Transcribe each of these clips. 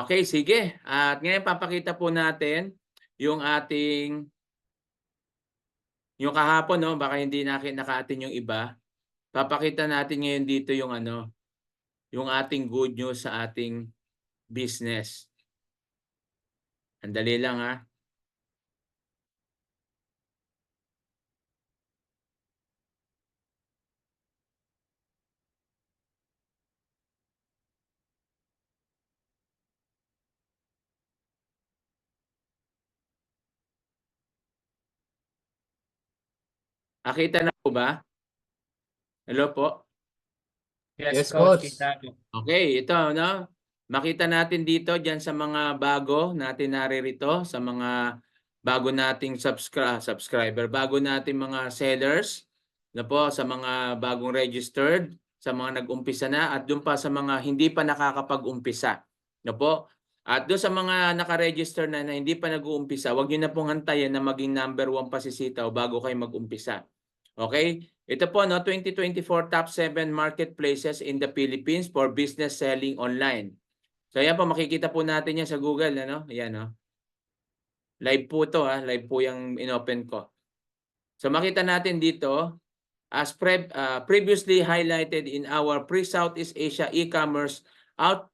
Okay, sige. At ngayon papakita po natin yung yung kahapon 'no, baka hindi naka-attend yung iba. Papakita natin ngayon dito yung yung ating good news sa ating business. Sandali lang, ha. Nakita na po ba? Hello po? Yes, Coach. Coach. Kita ko. Okay, ito 'no, makita natin dito diyan sa mga bago natin naririto, sa mga bago nating subscriber, bago nating mga sellers na po, sa mga bagong registered, sa mga nag-umpisa na at do'n pa sa mga hindi pa nakakapag-umpisa, na po. At do'n sa mga naka-register na hindi pa nag-uumpisa, huwag niyo na pong hantayin na maging number 1 pasisitaw bago kayo mag-umpisa. Okay? Ito po 2024 top 7 marketplaces in the Philippines for business selling online. So ayan po, makikita po natin yan sa Google, Ayan, live po to, live po yung inopen ko. So makita natin dito, as previously highlighted in our pre-Southeast Asia e-commerce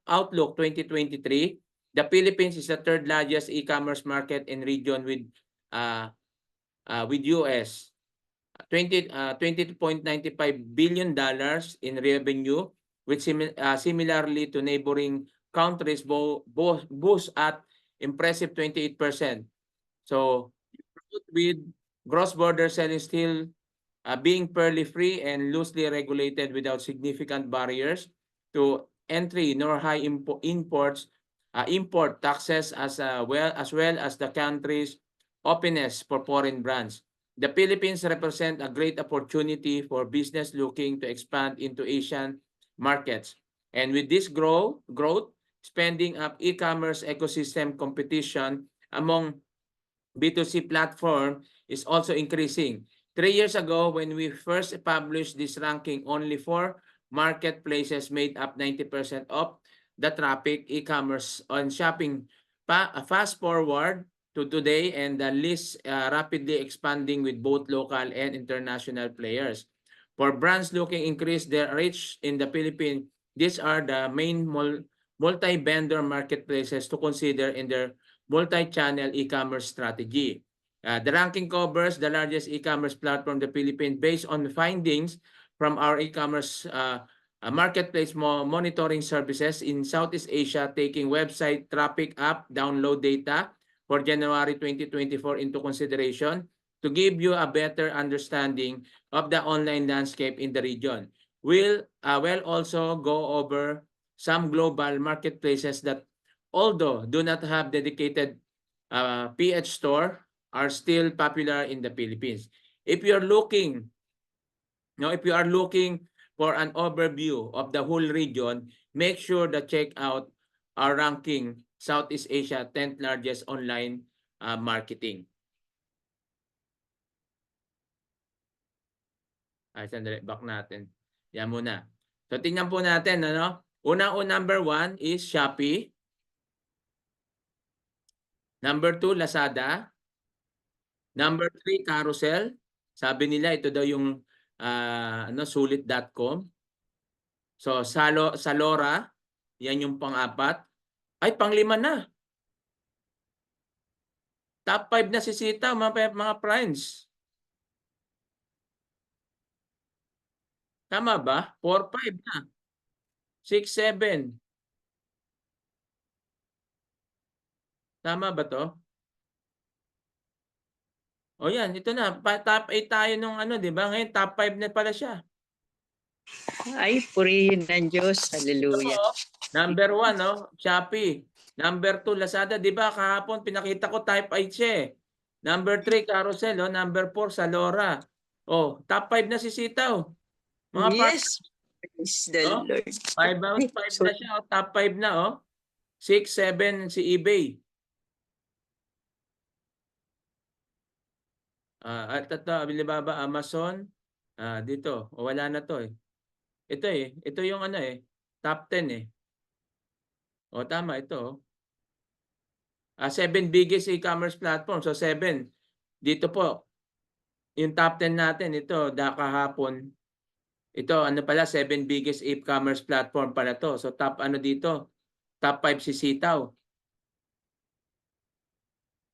Outlook 2023, the Philippines is the third largest e-commerce market in region with US. $22.95 billion in revenue, which similarly to neighboring countries boast at impressive 28%. So with cross-border selling still being fairly free and loosely regulated without significant barriers to entry nor high import taxes as well as the country's openness for foreign brands. The Philippines represent a great opportunity for business looking to expand into Asian markets. And with this growth, spending up e-commerce ecosystem competition among B2C platform is also increasing. 3 years ago, when we first published this ranking, only 4 marketplaces made up 90% of the traffic e-commerce on shopping. Fast forward to today, and the list rapidly expanding with both local and international players. For brands looking increase their reach in the Philippines, these are the main multi-vendor marketplaces to consider in their multi-channel e-commerce strategy. The ranking covers the largest e-commerce platform in the Philippines based on findings from our e-commerce marketplace monitoring services in Southeast Asia, taking website traffic app download data for January 2024 into consideration to give you a better understanding of the online landscape in the region. We'll also go over some global marketplaces that, although do not have dedicated PH store, are still popular in the Philippines. If you are looking for an overview of the whole region, make sure to check out our ranking Southeast Asia 10th largest online marketing. Sandali, back natin. Yan muna. So tingnan po natin, number 1 is Shopee. Number 2, Lazada. Number 3, Carousel. Sabi nila ito daw yung sulit.com. So Zalora, yan yung pang-4. Ay, pang-5 na. Top 5 na si Sita, mga friends. Tama ba? 4, 5 na. 6, 7. Tama ba to? O yan, ito na. Top 8 tayo nung di ba? Ngayon, top 5 na pala siya. Ay, purihin ng Diyos. Hallelujah. Number 1, Shopee. Number 2, Lazada. Di ba kahapon pinakita ko type 8 siya eh. Number 3, Carousel. Number 4, Zalora. Top 5 na si Sitaw. Mga Yes. Praise the Lord. 5 out 5 na siya. Top 5 na. 6, 7 si eBay. At Alibaba, Amazon. Dito. Wala na to eh. Ito yung top 10 eh. Tama ito. 7 biggest e-commerce platform. So 7. Dito po, yung top 10 natin, ito, kahapon. Ito, ano pala, 7 biggest e-commerce platform pala to. So top ano dito? Top 5 si Sitaw.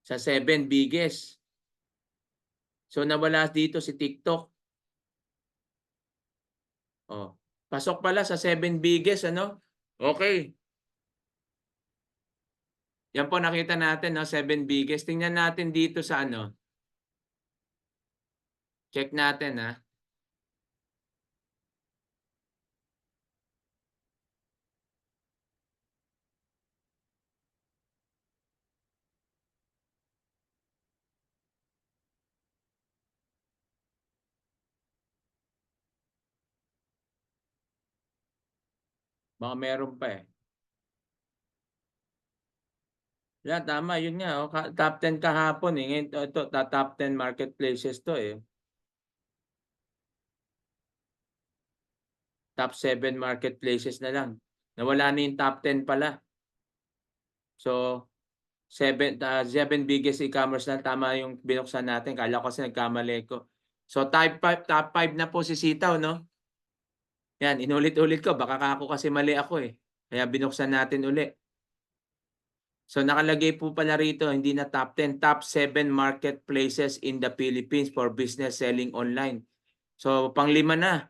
Sa 7 biggest. So nawala dito si TikTok. Oh. Pasok pala sa 7 biggest, ano? Okay. Yan po nakita natin, no? 7 biggest. Tingnan natin dito sa ano. Check natin, ha. Baka meron pa eh. Yan, tama. Yun nga. Oh. Top 10 kahapon eh. Ngayon, ito, top 10 marketplaces to eh. Top 7 marketplaces na lang. Nawala na yung top 10 pala. So, 7 biggest e-commerce na. Tama yung binuksan natin. Kala ko kasi nagkamali ko. So, top 5 na po si Sitaw, no? Yan, inulit-ulit ko. Baka ako kasi mali ako eh. Kaya binuksan natin uli. So nakalagay po pala rito, hindi na top 10, top 7 marketplaces in the Philippines for business selling online. So pang-5 na.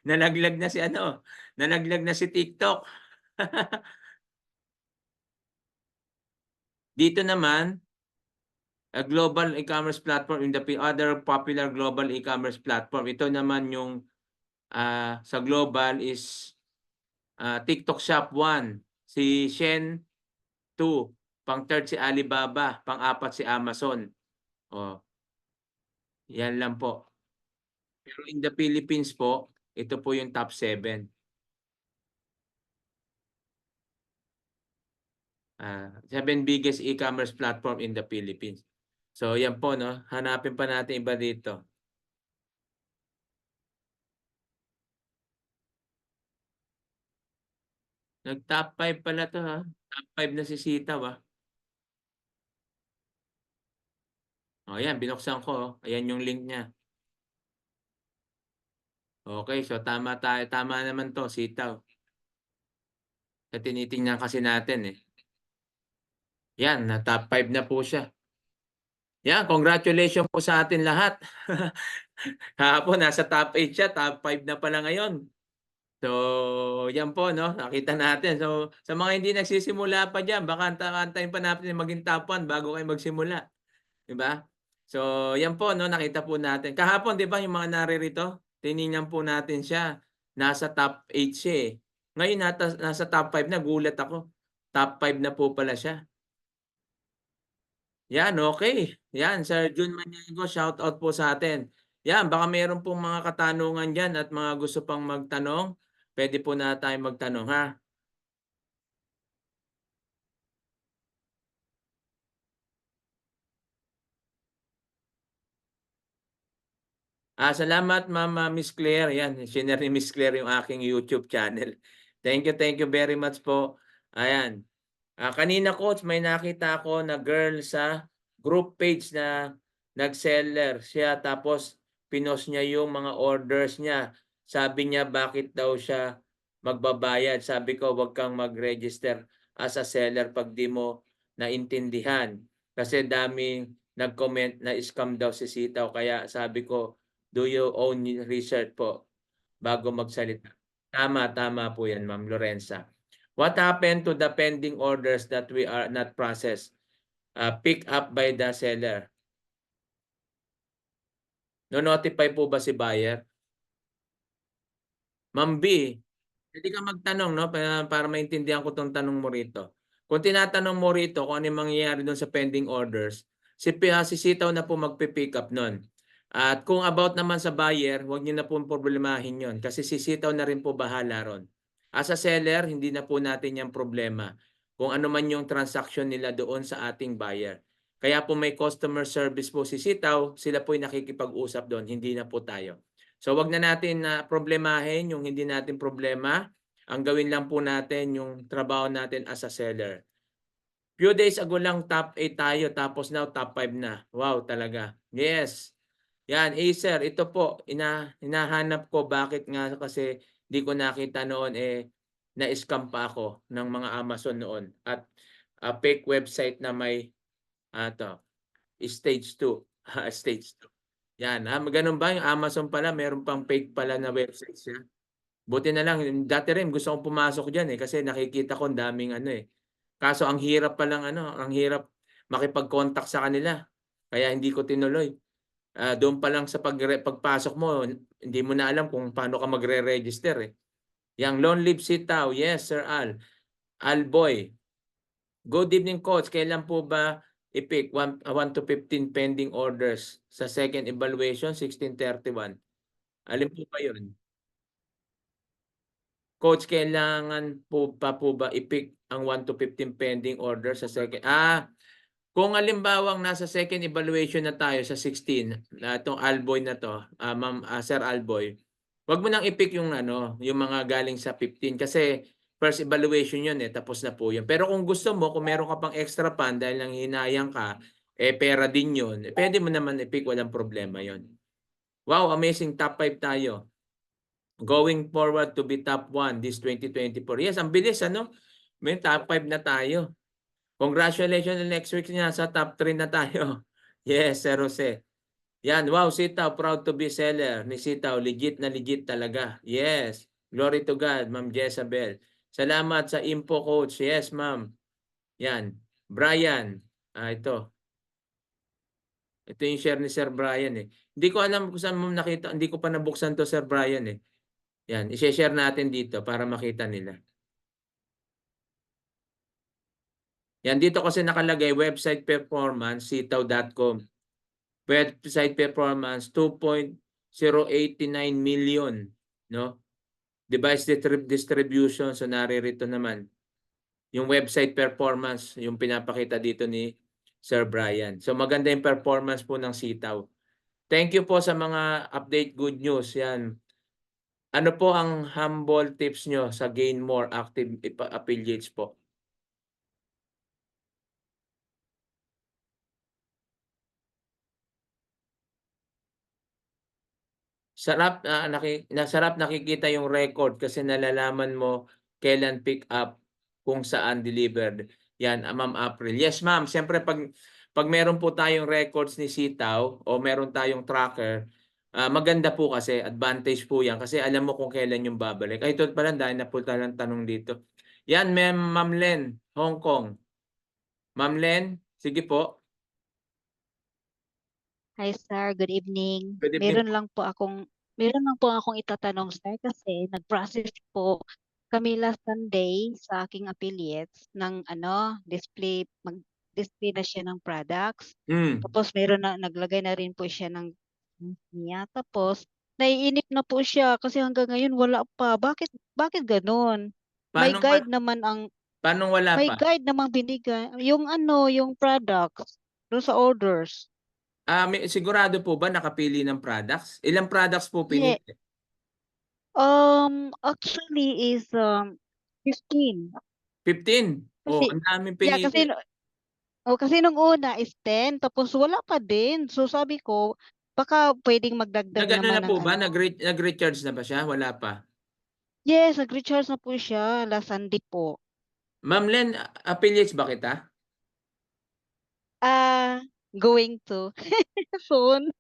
Nalaglag na si ano, nalaglag na si TikTok. Dito naman, a global e-commerce platform in the other popular global e-commerce platform. Ito naman yung sa global is TikTok Shop 1, si Shen 2, pang-third si Alibaba, pang-4 si Amazon. Oh, yan lang po. Pero in the Philippines po, ito po yung top 7. 7 biggest e-commerce platform in the Philippines. So yan po, no? Hanapin pa natin iba dito. Nag-top 5 pala to, ha? Top 5 na si Sitaw, ha? O yan, binuksan ko. Oh. Ayan yung link niya. Okay, so tama tayo. Tama naman to, Sitaw. Sa tinitingnan kasi natin eh. Yan, na top 5 na po siya. Yan, congratulations po sa atin lahat. Kahapon, nasa top 8 siya. Top 5 na pala ngayon. So, yan po, no? Nakita natin. So, sa mga hindi nagsisimula pa dyan, baka antayin pa natin maging top 1 bago kayo magsimula. Diba? So, yan po, no? Nakita po natin. Kahapon, di ba, yung mga naririto, tinignan po natin siya. Nasa top 8 siya eh. Ngayon, nasa top 5 na. Gulat ako. Top 5 na po pala siya. Yan, okay. Yan, Sir Jun Maniago, shout out po sa atin. Yan, baka meron pong mga katanungan dyan at mga gusto pang magtanong. Pwede po na tayo magtanong, ha? Salamat, Mama Miss Claire. Yan, sinare ni Miss Claire yung aking YouTube channel. Thank you very much po. Ayan. Kanina, Coach, may nakita ako na girl sa group page na nag-seller siya. Tapos, pinost niya yung mga orders niya. Sabi niya, bakit daw siya magbabayad? Sabi ko, wag kang mag-register as a seller pag di mo naintindihan. Kasi daming nag-comment na scam daw si Sitaw. Kaya sabi ko, do your own research po bago magsalita. Tama po yan, Ma'am Lorenza. What happened to the pending orders that we are not processed? Pick up by the seller. No-notify po ba si buyer? Ma'am B, pwede ka magtanong, no? Para maintindihan ko tong tanong mo rito. Kung tinatanong mo rito kung ano yung mangyayari doon sa pending orders, si Sitaw na po magpipick up nun. At kung about naman sa buyer, huwag niyo na po problemahin yon kasi si Sitaw na rin po bahala ron. As a seller, hindi na po natin yung problema kung ano man yung transaction nila doon sa ating buyer. Kaya po may customer service po si Sitaw, sila po yung nakikipag-usap doon, hindi na po tayo. So wag na natin na problemahin yung hindi natin problema. Ang gawin lang po natin yung trabaho natin as a seller. Few days ago lang top 8 tayo tapos now top 5 na. Wow, talaga. Yes. Yan, Acer, ito po hinahanap ko bakit nga kasi di ko nakita noon na-scam pa ako ng mga Amazon noon at fake website na may 'to stage 2, stage 2. Yan, gano'n ba yung Amazon pala meron pang fake pala na website siya? Buti na lang dati rin gusto kong pumasok diyan, kasi nakikita ko ang daming kaso ang hirap palang ang hirap makipag-contact sa kanila kaya hindi ko tinuloy. Doon pa lang sa pagpasok mo hindi mo na alam kung paano ka magre-register, eh. Yang Long Live Sitaw, yes Sir Al. Alboy, good evening coach, kailan po ba i-pick 1 to 15 pending orders sa second evaluation 1631? Alin po ba 'yun? Coach, kailangan po ba i-pick ang 1 to 15 pending order sa second kung halimbawang nasa second evaluation na tayo sa 16 na 'tong Alboy na 'to, Sir Alboy, 'wag mo nang i-pick yung yung mga galing sa 15 kasi first evaluation yun, tapos na po yun. Pero kung gusto mo, kung meron ka pang extra fund dahil nanghihinayang ka, pera din yun, puwede mo naman i-pick, walang problema yun. Wow, amazing top 5 tayo. Going forward to be top 1 this 2024. Yes, ang bilis may top 5 na tayo. Congratulations, next week nasa top 3 na tayo. Yes, Sir Jose. Yan, wow, Sitaw, proud to be seller ni Sitaw. Legit na legit talaga. Yes. Glory to God, Ma'am Jezabel. Salamat sa info, Coach. Yes, Ma'am. Yan. Brian. Ito. Ito yung share ni Sir Brian eh. Hindi ko alam kung saan mo nakita. Hindi ko pa nabuksan to, Sir Brian eh. Yan, i-share natin dito para makita nila. Yan, dito kasi nakalagay website performance, sitaw.com. Website performance, 2.089 million. No? Device distribution, so naririto naman. Yung website performance, yung pinapakita dito ni Sir Brian. So maganda yung performance po ng Sitaw. Thank you po sa mga update good news. Yan. Ano po ang humble tips nyo sa gain more active affiliates po? Sarap sarap nakikita yung record kasi nalalaman mo kailan pick up, kung saan delivered. Yan, Ma'am April. Yes, ma'am. Siyempre pag meron po tayong records ni Sitaw o meron tayong tracker, maganda po kasi advantage po yan kasi alam mo kung kailan yung babalik. Ay, ito pala dahil napunta lang tanong dito. Yan, Ma'am Len, Hong Kong. Ma'am Len, sige po. Hi sir, good evening. Good evening Meron lang po akong itatanong sir kasi nag-process po kami last Sunday sa aking affiliates ng mag-display na siya ng products. Tapos naglagay na rin po siya ng niya. Tapos naiinip na po siya kasi hanggang ngayon wala pa. Bakit ganoon? May Paano guide naman wala may pa? guide namang binigay yung products doon sa orders. Sigurado po ba nakapili ng products? Ilang products po Yeah. pinili? Actually is 15. 15? Oh, Kasi ang daming yeah, pinili. kasi nung una is 10 tapos wala pa din. So sabi ko baka pwedeng magdagdag Nag-ano na naman po ng ba? Nag-recharge na ba siya? Wala pa? Yes, nag-recharge na po siya last Sunday po. Ma'am Len, affiliates ba kita? Going to soon.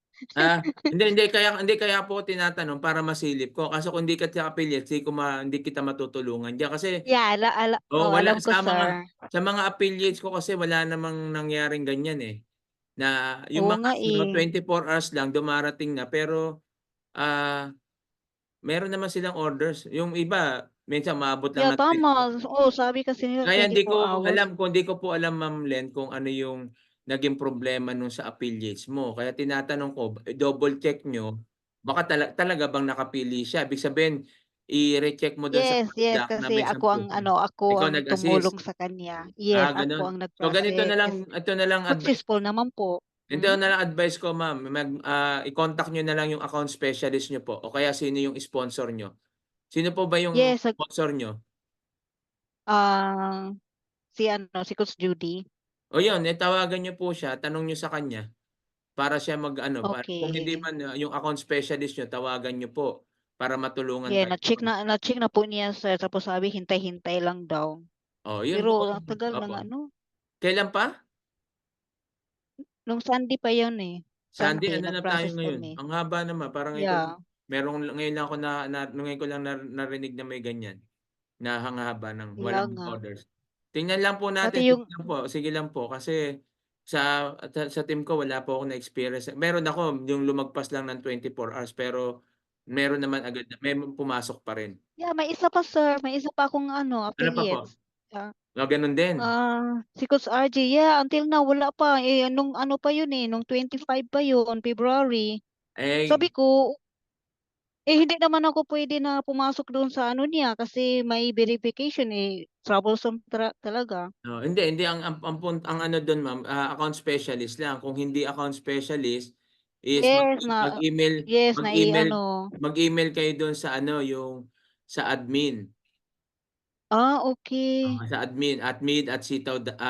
Hindi kaya po tinatanong para masilip ko. Kaso kung hindi ka affiliate, hindi kita matutulungan diyan kasi Yeah, wala alam ko sir. sa mga affiliates ko kasi wala namang nangyaring ganyan eh. Na yung Oo mga nga eh. 24 hours lang dumarating na pero meron naman silang orders. Yung iba minsan umaabot lang Yeah, ng tama. Oo, sabi kasi nila kaya 24 hours. hindi ko po alam Ma'am Len kung ano yung naging problema nung sa affiliates mo. Kaya tinatanong ko, double check nyo, baka talaga bang nakapili siya. Ibig sabihin, i-recheck mo dun sa Yes, product na may kasi 10. ako Ikaw ang nag-assist. tumulong sa kanya. Yes, ako Ganun. ang So ganito na lang, nag-process. ito na lang advice. Successful naman po. Ito na lang advice ko, ma'am. I-contact nyo na lang yung account specialist nyo po o kaya sino yung sponsor nyo. Sino po ba yung Yes, sponsor nyo? ah si Coach Judy. O yun, tawagan niyo po siya, tanong niyo sa kanya para siya mag-ano, para kung hindi Okay. man yung account specialist niyo, tawagan niyo po para matulungan Yeah, kayo. na-check na po niya sir, tapos sabi hintay-hintay lang daw. Oh, yun po. Pero ang tagal Opo. ng ano, Kailan pa? nung Sunday pa yun eh. Sunday, Sunday, ano na tayo nag-process ngayon? kami. Ang haba naman, parang ngayon ko lang, Yeah, ngayon lang ako ngayon ko lang narinig na may ganyan, na hanga-haba ng kaya walang nga. orders. Tingnan lang po Pati natin, yung, sige lang po, kasi sa team ko wala po akong na-experience. Meron ako yung lumagpas lang ng 24 hours, pero meron naman agad, may pumasok pa rin. yeah, may isa pa sir, may isa pa akong ano, Ano pa po? affiliates. Ganun din. Si Coach RJ, yeah, until now, wala pa. Eh, nung ano pa yun eh, nung 25 pa yun, February. Eh, Sabi ko, hindi naman ako pwede na pumasok doon sa ano niya kasi may verification eh, troublesome talaga. hindi ang ano doon ma'am, account specialist lang. Kung hindi account specialist is Yes, mag-email yes, na mag-email ano. mag-email kayo doon sa ano, yung sa admin. Okay. Sa admin at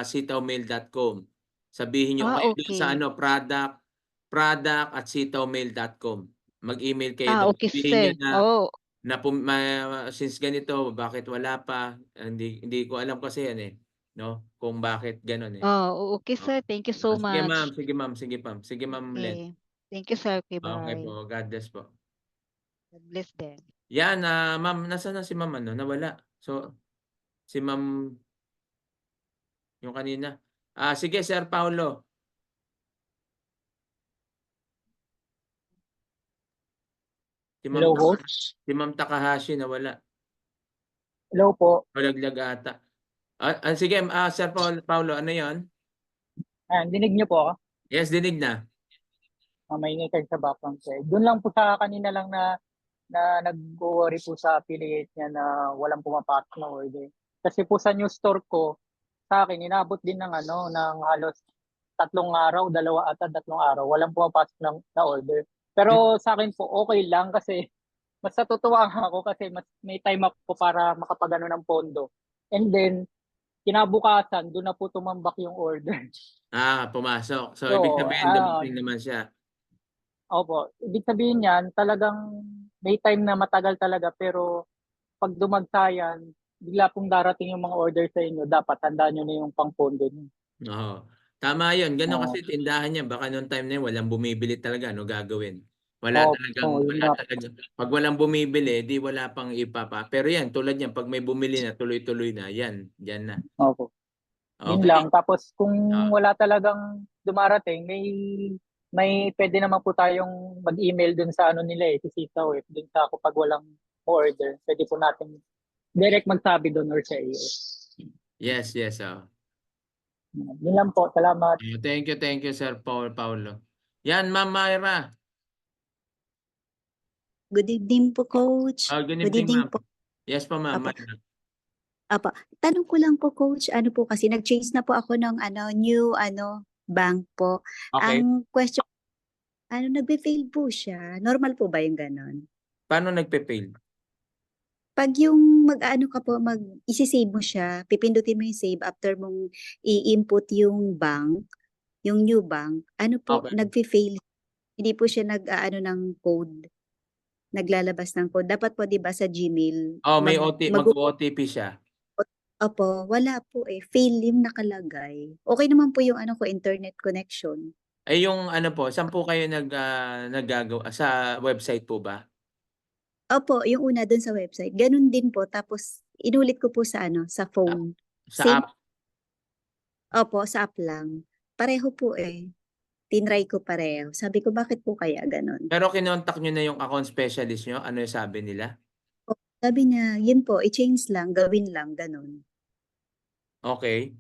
sitawmail.com. Sabihin niyo kayo doon sa Okay. ano, product@sitawmail.com. Mag-email kayo doon. Okay, Sabihin niyo sir. na Oh, since ganito, bakit wala pa? Hindi ko alam kasi yan eh, no? Kung bakit gano'n eh. okay, Oh. sir. Thank you so Sige ma'am, much. sige ma'am, sige ma'am. Sige ma'am Len. Okay. Thank you, sir. Okay, Okay bye. po, God bless po. God bless them. Yan, ma'am, nasaan na si ma'am ano? Nawala. So, si ma'am yung kanina. Sige Sir Paulo. Si ma'am, Hello, coach. si ma'am Takahashi nawala. Hello po. Malaglag ata. Sige, Sir Paulo, ano yon? Dinig niyo po ako? Yes, dinig na. May ingay sa background sir. Doon lang po sa kanina lang na nag-worry po sa affiliate niya na walang pumapasok na order. Kasi po sa new store ko, sa akin, inabot din ng ng halos 3 araw, 2 at 3 araw. Walang pumapasok na order. Pero sa akin po, okay lang kasi mas natutuwa ako kasi mas may time ako para makapagano ng pondo. And then, kinabukasan, doon na po tumambak yung order. Pumasok. So, So, ibig sabihin, dumating naman siya. opo, ibig sabihin niyan, talagang may time na matagal talaga pero pag dumagsayan, bigla pong darating yung mga order sa inyo, dapat tandaan nyo na yung pangpondo nyo. Oo. Tama yun. Ganun Oo. kasi tindahan niya. Baka noong time na yun, walang bumibili talaga. Ano gagawin? Wala Yun nga. talaga. Pag walang bumibili, di wala pang ipapa. Pero yan, tulad yan, pag may bumili na, tuloy-tuloy na. Yan, dyan na. Opo. Yun Okay. lang. Tapos kung Ah. wala talagang dumarating, may pwede naman po tayong mag-email dun sa ano nila si Sitaw dun sa kapag walang order. Pwede po natin direct magsabi dun or sa iyo. Yes, yes. Yun lang po. Salamat. Thank you, Sir Paulo. Yan, Ma'am Myra. Good evening po, Coach. Good Good evening, evening ma'am. po. Yes po, Ma'am Apo. Myra. Apa, tanong ko lang po, Coach, ano po kasi nag-change na po ako ng new bank po. Okay. Ang question, nagbe-fail po siya. Normal po ba yung ganon? Paano nagpe-fail? Pag yung isi-save mo siya, pipindutin mo yung save after mong i-input yung bank, yung new bank, Okay. nagpe-fail. Hindi po siya ng code. Naglalabas ng code. Dapat po 'di ba sa Gmail, May mag-OTP siya. Opo, wala po fail yung nakalagay. Okay naman po yung ko internet connection. Yung po, saan po kayo naggagawa? Sa website po ba? Opo, yung una dun sa website. Ganun din po. Tapos inulit ko po sa sa phone. Sa Same. app? Opo, sa app lang. Pareho po Tinry ko pareho. Sabi ko, bakit po kaya ganun? Pero kinontak nyo na yung account specialist nyo? Ano yung sabi nila? Sabi niya, yun po, i-change lang, gawin lang, ganun. Okay.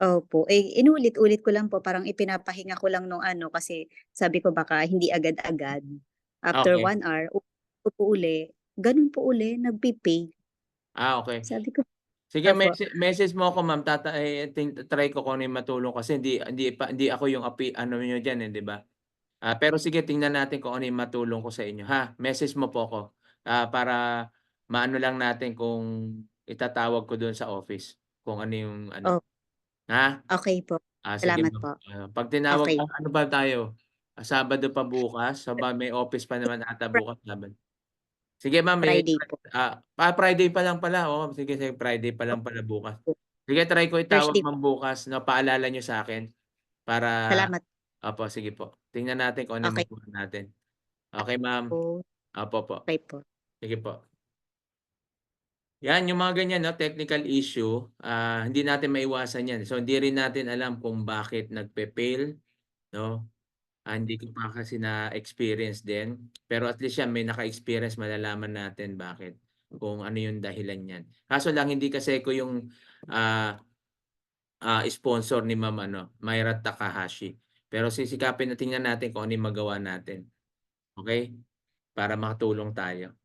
Opo. Inulit-ulit ko lang po. Parang ipinapahinga ko lang nung kasi sabi ko baka hindi agad-agad. After Okay. 1 hour, upo uli. Ganun po uli, nagpipay. Okay. Sabi ko, Sige, Opo. message mo ako, ma'am. Try ko kung ano yung matulong kasi hindi ako yung nyo dyan, di ba? Pero sige, tingnan natin kung ano yung matulong ko sa inyo, ha? Message mo po ako para maano lang natin kung itatawag ko doon sa office. kung ano yung ano. Oh, Ha? okay po. Sige Salamat ma'am. po. Pag tinawag Okay. ano ba tayo? Sabado pa bukas? So ba may office pa naman ata bukas Sabado. Sige ma'am, Friday po. Friday pa lang pala. Oh, sige, Friday pa lang pala bukas. Sige, try ko itawag Thursday. ma'am bukas, no, paalala niyo sa akin para Salamat opo, sige po. Tingnan natin kung ano yung Okay. magawa natin. Okay ma'am. po. Opo po. Okay po. Sige po. Yan, yung mga ganyan, no, technical issue, hindi natin maiwasan yan. So, hindi rin natin alam kung bakit nagpe-fail, no? Hindi ko pa kasi na-experience din. Pero at least yan, may naka-experience, malalaman natin bakit. Kung ano yung dahilan yan. Kaso lang, hindi kasi ko yung sponsor ni Ma'am Myra Takahashi. Pero sisikapin na tingnan natin kung ano yung magawa natin. Okay? Para makatulong tayo.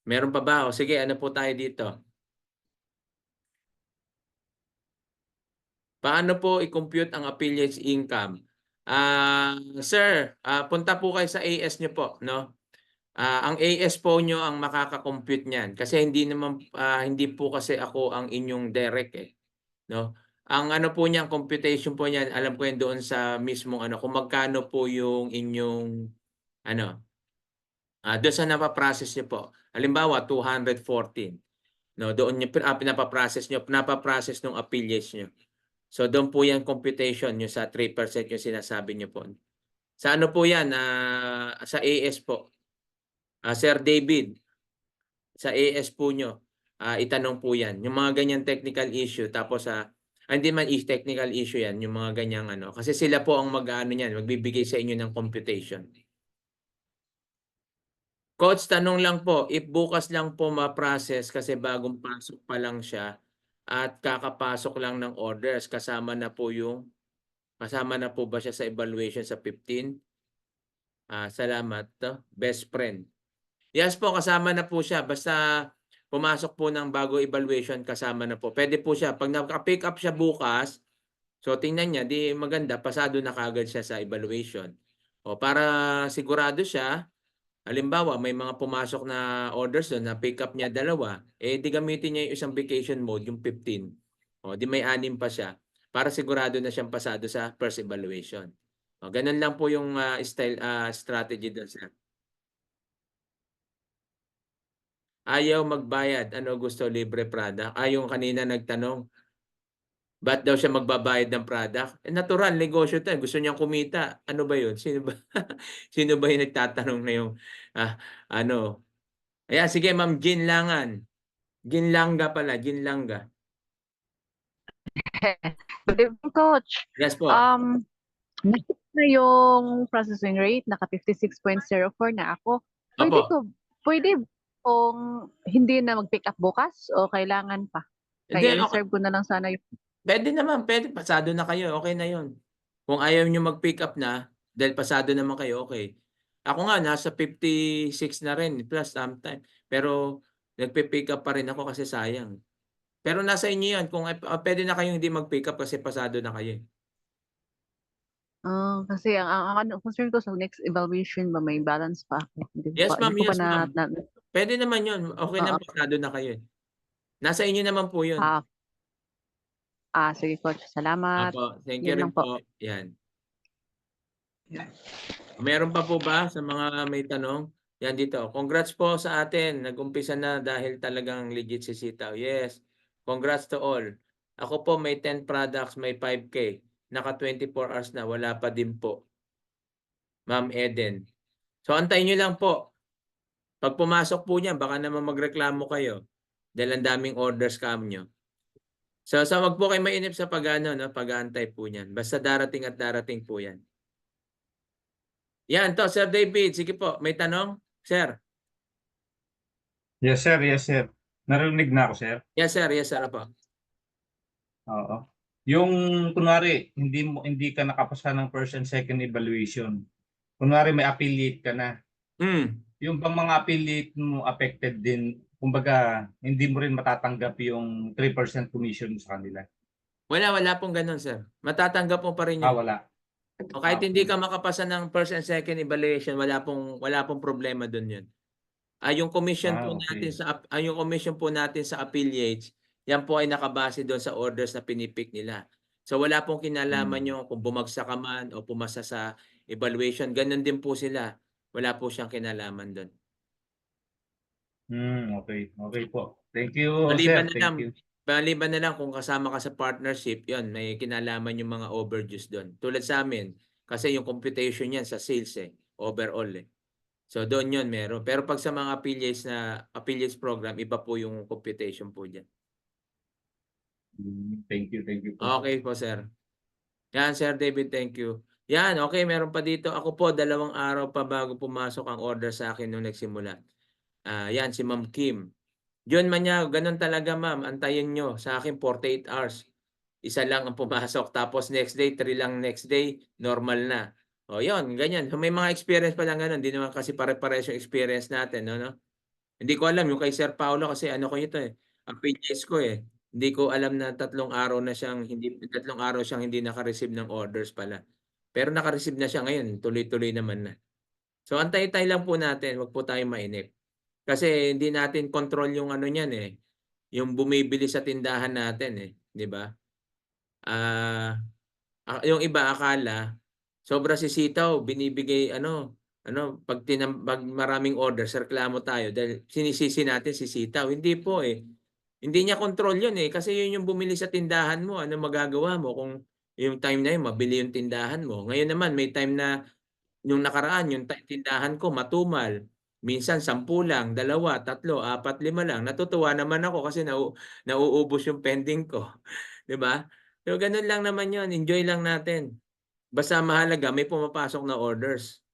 Meron pa ba? O sige, ano po tayo dito? Paano po i-compute ang affiliates income? Sir, punta po kayo sa AS nyo po, no? Ang AS po nyo ang makaka-compute niyan kasi hindi naman hindi po kasi ako ang inyong direct no? Ang ano po niyan, computation po niyan, alam ko yan doon sa mismong kung magkano po yung inyong doon sa napaprocess niyo po. Halimbawa 214, no? Doon niyo pinapaprocess ng affiliates niyo. So doon po yan computation yung sa 3% yung sinasabi niyo po. Sa ano po yan? Sa AS po. Sir David, sa AS po nyo, itanong po yan. Yung mga ganyang technical issue, tapos hindi man technical issue yan, yung mga ganyang kasi sila po ang magbibigay sa inyo ng computation. Coach, tanong lang po, if bukas lang po ma-process kasi bagong pasok pa lang siya at kakapasok lang ng orders, kasama na po ba siya sa evaluation sa 15? Salamat. Best friend. Yes po, kasama na po siya. Basta pumasok po ng bago evaluation, kasama na po. Pwede po siya. Pag naka-pick up siya bukas, so tingnan niya, di maganda, pasado na kagad siya sa evaluation. O para sigurado siya, halimbawa may mga pumasok na orders doon, na pick up niya 2, di gamitin niya yung isang vacation mode, yung 15. O di may 6 pa siya para sigurado na siyang pasado sa first evaluation. O, ganun lang po yung strategy doon, sir. Ayaw magbayad. Ano gusto? Libre product. Yung kanina nagtanong, ba't daw siya magbabayad ng product? Natural, negosyo tayo. Gusto niyang kumita. Ano ba yun? Sino ba? Sino ba yung nagtatanong na yung ano? Ayan, sige ma'am, Ginlangan. Ginlanga pala, Ginlanga. Good evening, Coach. Yes po. Nakita na yung processing rate, naka 56.04 na ako. Pwede kung hindi na mag-pick up bukas o kailangan pa? Kaya reserve ko na lang sana yung... Pwede naman, pwede. Pasado na kayo, okay na yun. Kung ayaw nyo mag-pick up na, dahil pasado naman kayo, okay. Ako nga, nasa 56 na rin, plus sometime. Pero nagpe-pick up pa rin ako kasi sayang. Pero nasa inyo yan, kung pwede na kayong hindi mag-pick up kasi pasado na kayo. Kasi ang concern ko sa next evaluation ba may balance pa ako? Yes ma'am, yes ma'am. Na, Pwede naman yun. Okay na, pasado na kayo. Nasa inyo naman po yun. Sige Coach, salamat. Apo, thank you rin po. Yan. Meron pa po ba sa mga may tanong? Yan dito. Congrats po sa atin. Nag-umpisa na dahil talagang legit si Sitaw. Yes. Congrats to all. Ako po may 10 products, may 5K. Naka 24 hours na. Wala pa din po. Ma'am Eden. So antayin nyo lang po. Pag pumasok po niyan, baka naman magreklamo kayo. Dahil ang daming orders nyo. So wag po kayo mainip sa pag-aantay po niyan. Basta darating at darating po yan. Yan to, Sir David. Sige po, may tanong? Sir. Yes, sir. Yes, sir. Narinig na ako, sir. Yes, sir. Yes, sir. Apo. Oo. Yung kunwari, hindi ka nakapasa ng first and second evaluation. Kunwari may affiliate ka na. Yung bang mga affiliate mo affected din, kumbaga, hindi mo rin matatanggap yung 3% commission sa kanila? Wala pong ganun, sir. Matatanggap mo pa rin yun. Wala. O kahit hindi ka makapasa ng first and second evaluation, wala pong problema doon yun. Yung commission po natin sa affiliates, yan po ay nakabase doon sa orders na pinipick nila. So wala pong kinalaman yung kung bumagsak ka man o pumasa sa evaluation. Ganun din po sila. Wala po siyang kinalaman doon. Okay. Okay po. Thank you, sir. Thank you. Maliban na lang kung kasama ka sa partnership, yon may kinalaman yung mga overages doon. Tulad sa amin, kasi yung computation yan sa sales overall So doon yon meron. Pero pag sa mga affiliates program, iba po yung computation po diyan. Thank you po. Okay po, sir. Yan, Sir David, thank you. Yan, okay, meron pa dito. Ako po, 2 araw pa bago pumasok ang order sa akin nung nagsimula. Yan, si Ma'am Kim. John Manyao, ganun talaga ma'am. Antayin nyo. Sa akin, 48 hours. Isa lang ang pumasok. Tapos next day, 3 lang next day, normal na. O yun, ganyan. So, may mga experience pa lang ganun. Hindi naman kasi pare-pares yung experience natin. No? Hindi ko alam yung kay Sir Paulo kasi ano ko ito ang pages ko Hindi ko alam na 3 araw siyang hindi naka-receive ng orders pala. Pero naka-receive na siya ngayon. Tuloy-tuloy naman na. So antay-tay lang po natin. Huwag po tayong mainip. Kasi hindi natin control yung ano niyan yung bumibili sa tindahan natin di ba? Yung iba akala sobra sisitaw, binibigay pag maraming orders, reklamo tayo dahil sinisisi natin sisitaw. Hindi po Hindi niya control yun kasi yun yung bumili sa tindahan mo. Ano magagawa mo kung yung time na yun mabili yung tindahan mo. Ngayon naman may time na yung nakaraan yung tindahan ko matumal. Minsan 10 lang, 2, 3, 4, 5 lang. Natutuwa naman ako kasi nauubos yung pending ko. 'Di ba? So ganun lang naman 'yon. Enjoy lang natin. Basta mahalaga may pumapasok na orders.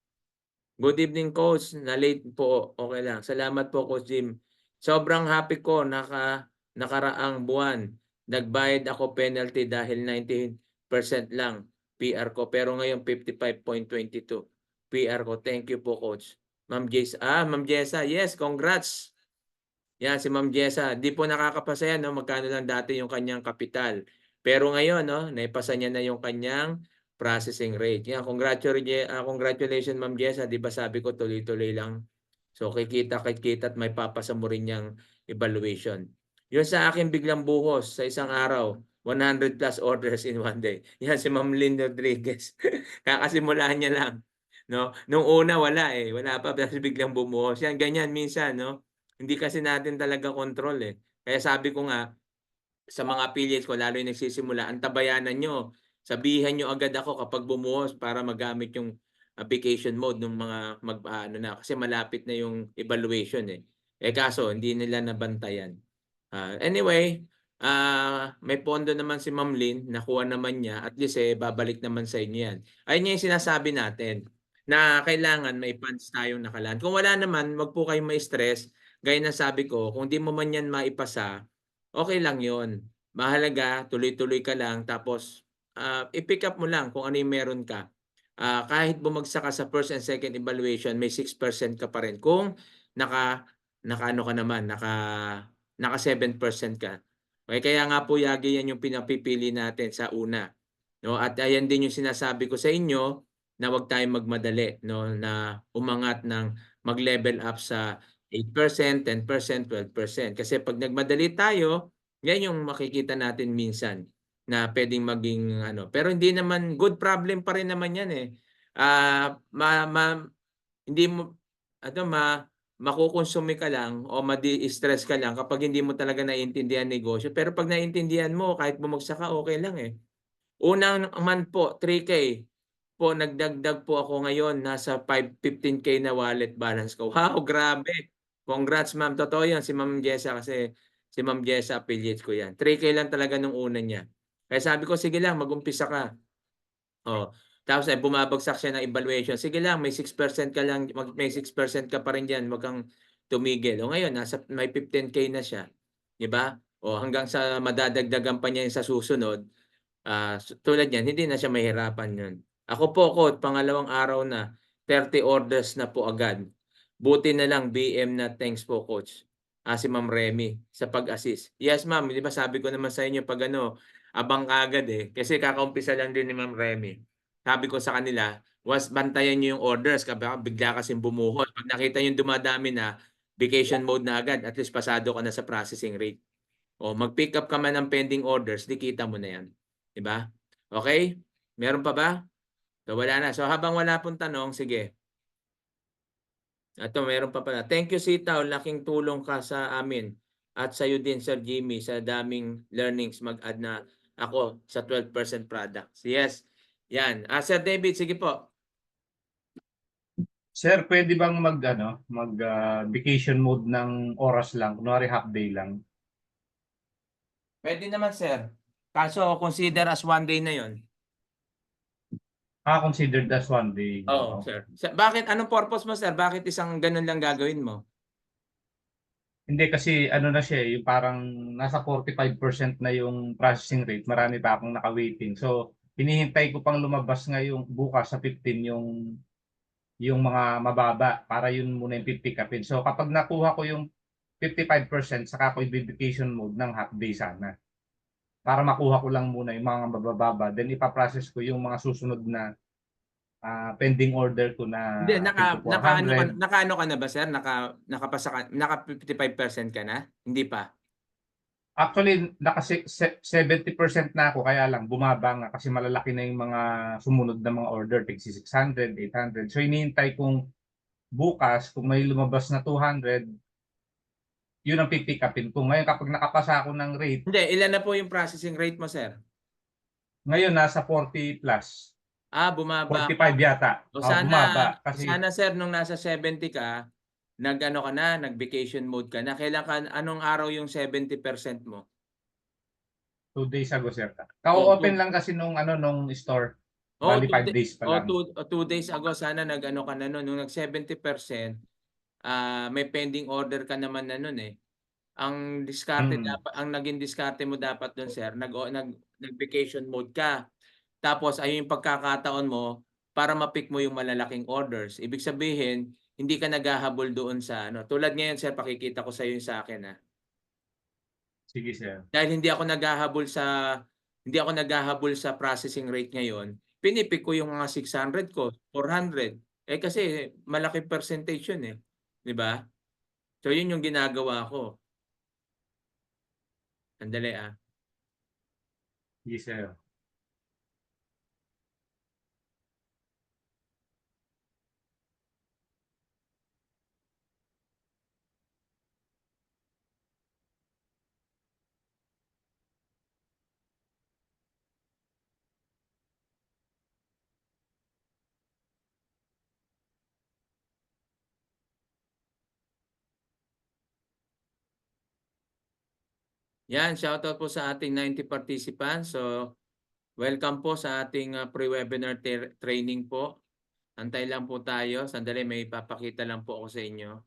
Good evening, Coach. Na-late po. Okay lang. Salamat po, Coach Jim. Sobrang happy ko nakaraang buwan. Nagbayad ako penalty dahil 19% lang PR ko. Pero ngayon 55.22 PR ko. Thank you po, Coach. Ma'am Jessa. Ma'am Jessa. Yes, congrats. Yan, si Ma'am Jessa. Di po nakakapasa yan, magkano lang dati yung kanyang kapital. Pero ngayon, naipasa niya na yung kanyang processing rate. Yan, congratulations, Ma'am Jessa. Di ba sabi ko tuloy-tuloy lang. So, kikita at may papasa mo rin yung evaluation. Yun sa akin biglang buhos sa isang araw. 100 plus orders in one day. Yan, si Ma'am Lynn Rodriguez. Kakasimulaan niya lang. No? Nung una wala wala pa pero biglang bumuhos. Yan ganyan minsan Hindi kasi natin talaga control Kaya sabi ko nga sa mga affiliates ko lalo yung nagsisimula, antabayanan nyo. Sabihan nyo agad ako kapag bumuhos para magamit yung application mode ng mga na kasi malapit na yung evaluation kaso hindi nila nabantayan. Anyway, may pondo naman si Ma'am Lynn, nakuha naman niya, at least babalik naman sa inyo yan. Ayun yung sinasabi natin na kailangan may funds tayong nakalaan. Kung wala naman, wag po kayong ma-stress. Gaya na sabi ko, kung di mo man yan maipasa, okay lang yon. Mahalaga, tuloy-tuloy ka lang, tapos i-pick up mo lang kung ano yung meron ka. Kahit bumagsak ka sa first and second evaluation, may 6% ka pa rin. Kung naka 7% ka. Okay, kaya nga po Yagi yan yung pinapipili natin sa una. No? At ayan din yung sinasabi ko sa inyo na huwag tayong magmadali na umangat ng mag-level up sa 8%, 10%, 12%. Kasi pag nagmadali tayo, yan yung makikita natin minsan na pwedeng maging Pero hindi naman, good problem pa rin naman yan hindi mo makukonsumi ka lang o madi-stress ka lang kapag hindi mo talaga naiintindihan negosyo. Pero pag naiintindihan mo, kahit bumagsak ka, okay lang Unang month po, 3K po, nagdagdag po ako ngayon. Nasa 15K na wallet balance ko. Wow, grabe. Congrats, ma'am. Totoo yan si Ma'am Jessa kasi si Ma'am Jessa, affiliate ko yan. 3K lang talaga nung una niya. Kaya sabi ko, sige lang, mag-umpisa ka. Tapos bumabagsak siya ng evaluation. Sige lang, may 6% ka lang, may 6% ka pa rin diyan, wag kang tumigil. Ngayon may 15K na siya. 'Di ba? Hanggang sa madadagdagan pa niya sa susunod. Tulad niyan, hindi na siya mahirapan 'yun. Ako po, pangalawang araw na 30 orders na po agad. Buti na lang BM na thanks po, Coach. Si Ma'am Remy sa pag-assist. Yes, ma'am, 'di ba sabi ko naman sa inyo pag abang agad kasi kakaumpisa lang din ni Ma'am Remy. Sabi ko sa kanila, bantayan niyo yung orders kapag bigla kasing bumuhos. Pag nakita niyo dumadami na, vacation mode na agad, at least pasado ka na sa processing rate. O mag-pick up ka man ng pending orders, di kita mo na yan. Diba? Okay? Meron pa ba? So wala na. So habang wala pong tanong, sige. Ito, meron pa pala. Thank you, Sitaw. Laking tulong ka sa amin. At sa iyo din, Sir Jimmy, sa daming learnings mag-add na ako sa 12% products. Yes. Yan. Sir David, sige po. Sir, pwede bang mag vacation mode ng oras lang, kunwari half day lang? Pwede naman, sir. Kaso, consider as 1 day na yon. Considered as 1 day. Oo, sir. Bakit? Anong purpose mo, sir? Bakit isang ganun lang gagawin mo? Hindi kasi ano na siya, yung parang nasa 45% na yung processing rate. Marami pa akong naka-waiting. So, hinihintay ko pang lumabas ngayong bukas sa 15 yung mga mababa para yun muna yung pick upin. So, kapag nakuha ko yung 55%, saka ko i-vacation mode ng half day sana. Para makuha ko lang muna yung mga mabababa. Then, ipaprocess ko yung mga susunod na pending order ko na Hindi, $400. nakaano ka na ba, sir? Nakapasa ka, naka 55% ka na? Hindi pa. Actually, naka 70% na ako, kaya lang bumaba nga kasi malalaki na yung mga sumunod na mga order, tig 600, 800. So hinihintay kong bukas kung may lumabas na 200, yun ang pipick upin ko. Ngayon kapag nakapasa ako ng rate, Hindi, ilan na po yung processing rate mo, sir? ngayon nasa 40 plus. Bumaba 45 ka. yata. O Bumaba kasi sana, sir, nung nasa 70 ka, nag-ano ka na, nag-vacation mode ka na. Kailan anong araw yung 70% mo? 2 days ago, sir. Ka-open lang kasi nung store. Bali 5 days pa lang. 2 days ago, sana nag-ano ka na nun. Nung nag-70%, may pending order ka naman na nun eh. Ang diskarte dapat, ang naging diskarte mo dapat doon, sir, nag-vacation mode ka. Tapos ayun yung pagkakataon mo para ma-pick mo yung malalaking orders. Ibig sabihin, hindi ka naghahabol doon sa ano. Tulad ngayon, sir, pakikita ko sa iyo yung sa akin ha. Sige, sir. Dahil hindi ako naghahabol sa processing rate ngayon, pinipick ko yung mga 600 ko, 400. Kasi malaki percentage yun eh. 'Di ba? So yun yung ginagawa ko. Sandali Yes, sir. Yan, shoutout po sa ating 90 participants. So, welcome po sa ating pre-webinar training po. Antay lang po tayo. Sandali, may ipapakita lang po ako sa inyo.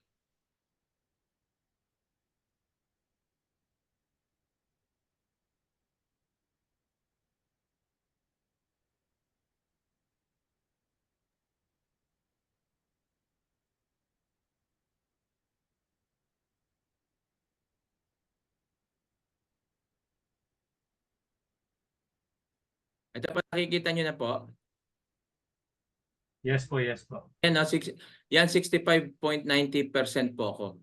Ito po, nakikita nyo na po. Yes po, yes po. Yan, 65.90% po ako.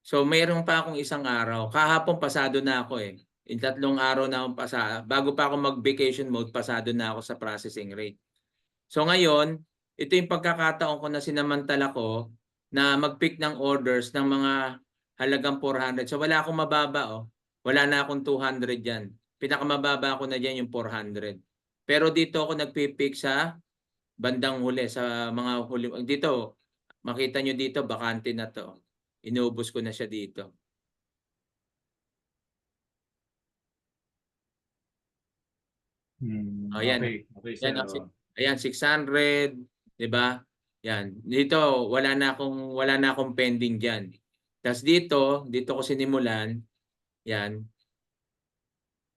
So, mayroon pa akong isang araw. Kahapon, pasado na ako eh. In 3 araw na akong pasado. Bago pa ako mag-vacation mode, pasado na ako sa processing rate. So, ngayon, ito yung pagkakataon ko na sinamantala ko na mag-pick ng orders ng mga halagang 400. So, wala akong mababa. Wala na akong 200 dyan. Pinakamababa ko na dyan yung 400. Pero dito ako nagpipick sa bandang huli, sa mga huli. Dito, makita nyo dito, bakante na to. Inuubos ko na siya dito. Ayan. Okay, sir. Ayan, 600, 'di ba? Yan. Dito wala na akong pending diyan. Tapos dito ko sinimulan. Yan.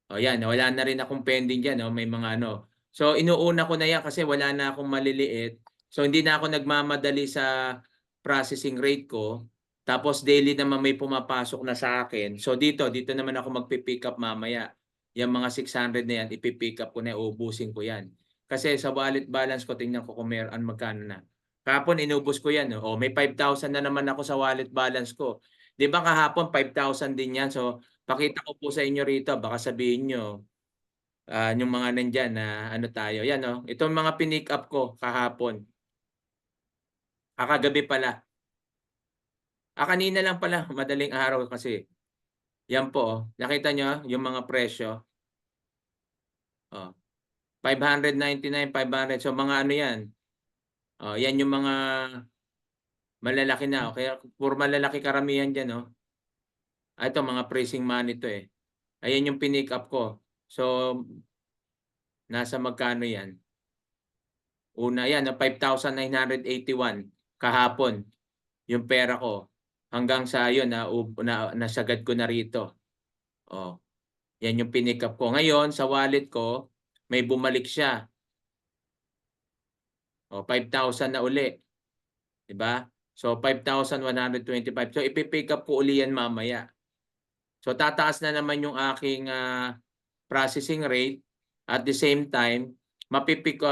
Yan, wala na rin akong pending diyan, may mga ano. So inuuna ko na yan kasi wala na akong maliliit. So hindi na ako nagmamadali sa processing rate ko. Tapos daily naman may pumapasok na sa akin. So dito naman ako magpi-pick up mamaya. Yung mga 600 na yan, ipi-pick up ko na, ubusin ko yan. Kasi sa wallet balance ko, tingnan ko kung meron magkano na. Kahapon inubos ko yan. May 5,000 na naman ako sa wallet balance ko. 'Di ba kahapon 5,000 din yan. So Pakita ko po sa inyo rito, baka sabihin nyo, yung mga nandyan na ano tayo. Yan oh, itong mga pinick up ko kahapon. Kagabi pala. Kanina lang pala, madaling araw kasi. Yan po, oh. Nakita nyo yung mga presyo. Oh. 599, 500. So mga ano yan. Oh, yan yung mga malalaki na. Kaya puro malalaki karamihan dyan. Oh. Ito, mga pricing money to eh. Ayan yung pinick up ko. So, nasa magkano yan? Una yan, 5,981 kahapon. Yung pera ko. Hanggang sa yun, nasagad ko na rito. Oh. Yan yung pinick up ko. Ngayon, sa wallet ko, may bumalik siya. O, 5,000 na uli. Diba? So, 5,125. So, ipipick up ko uli yan mamaya. So, tataas na naman yung aking processing rate. At the same time, mapipik ko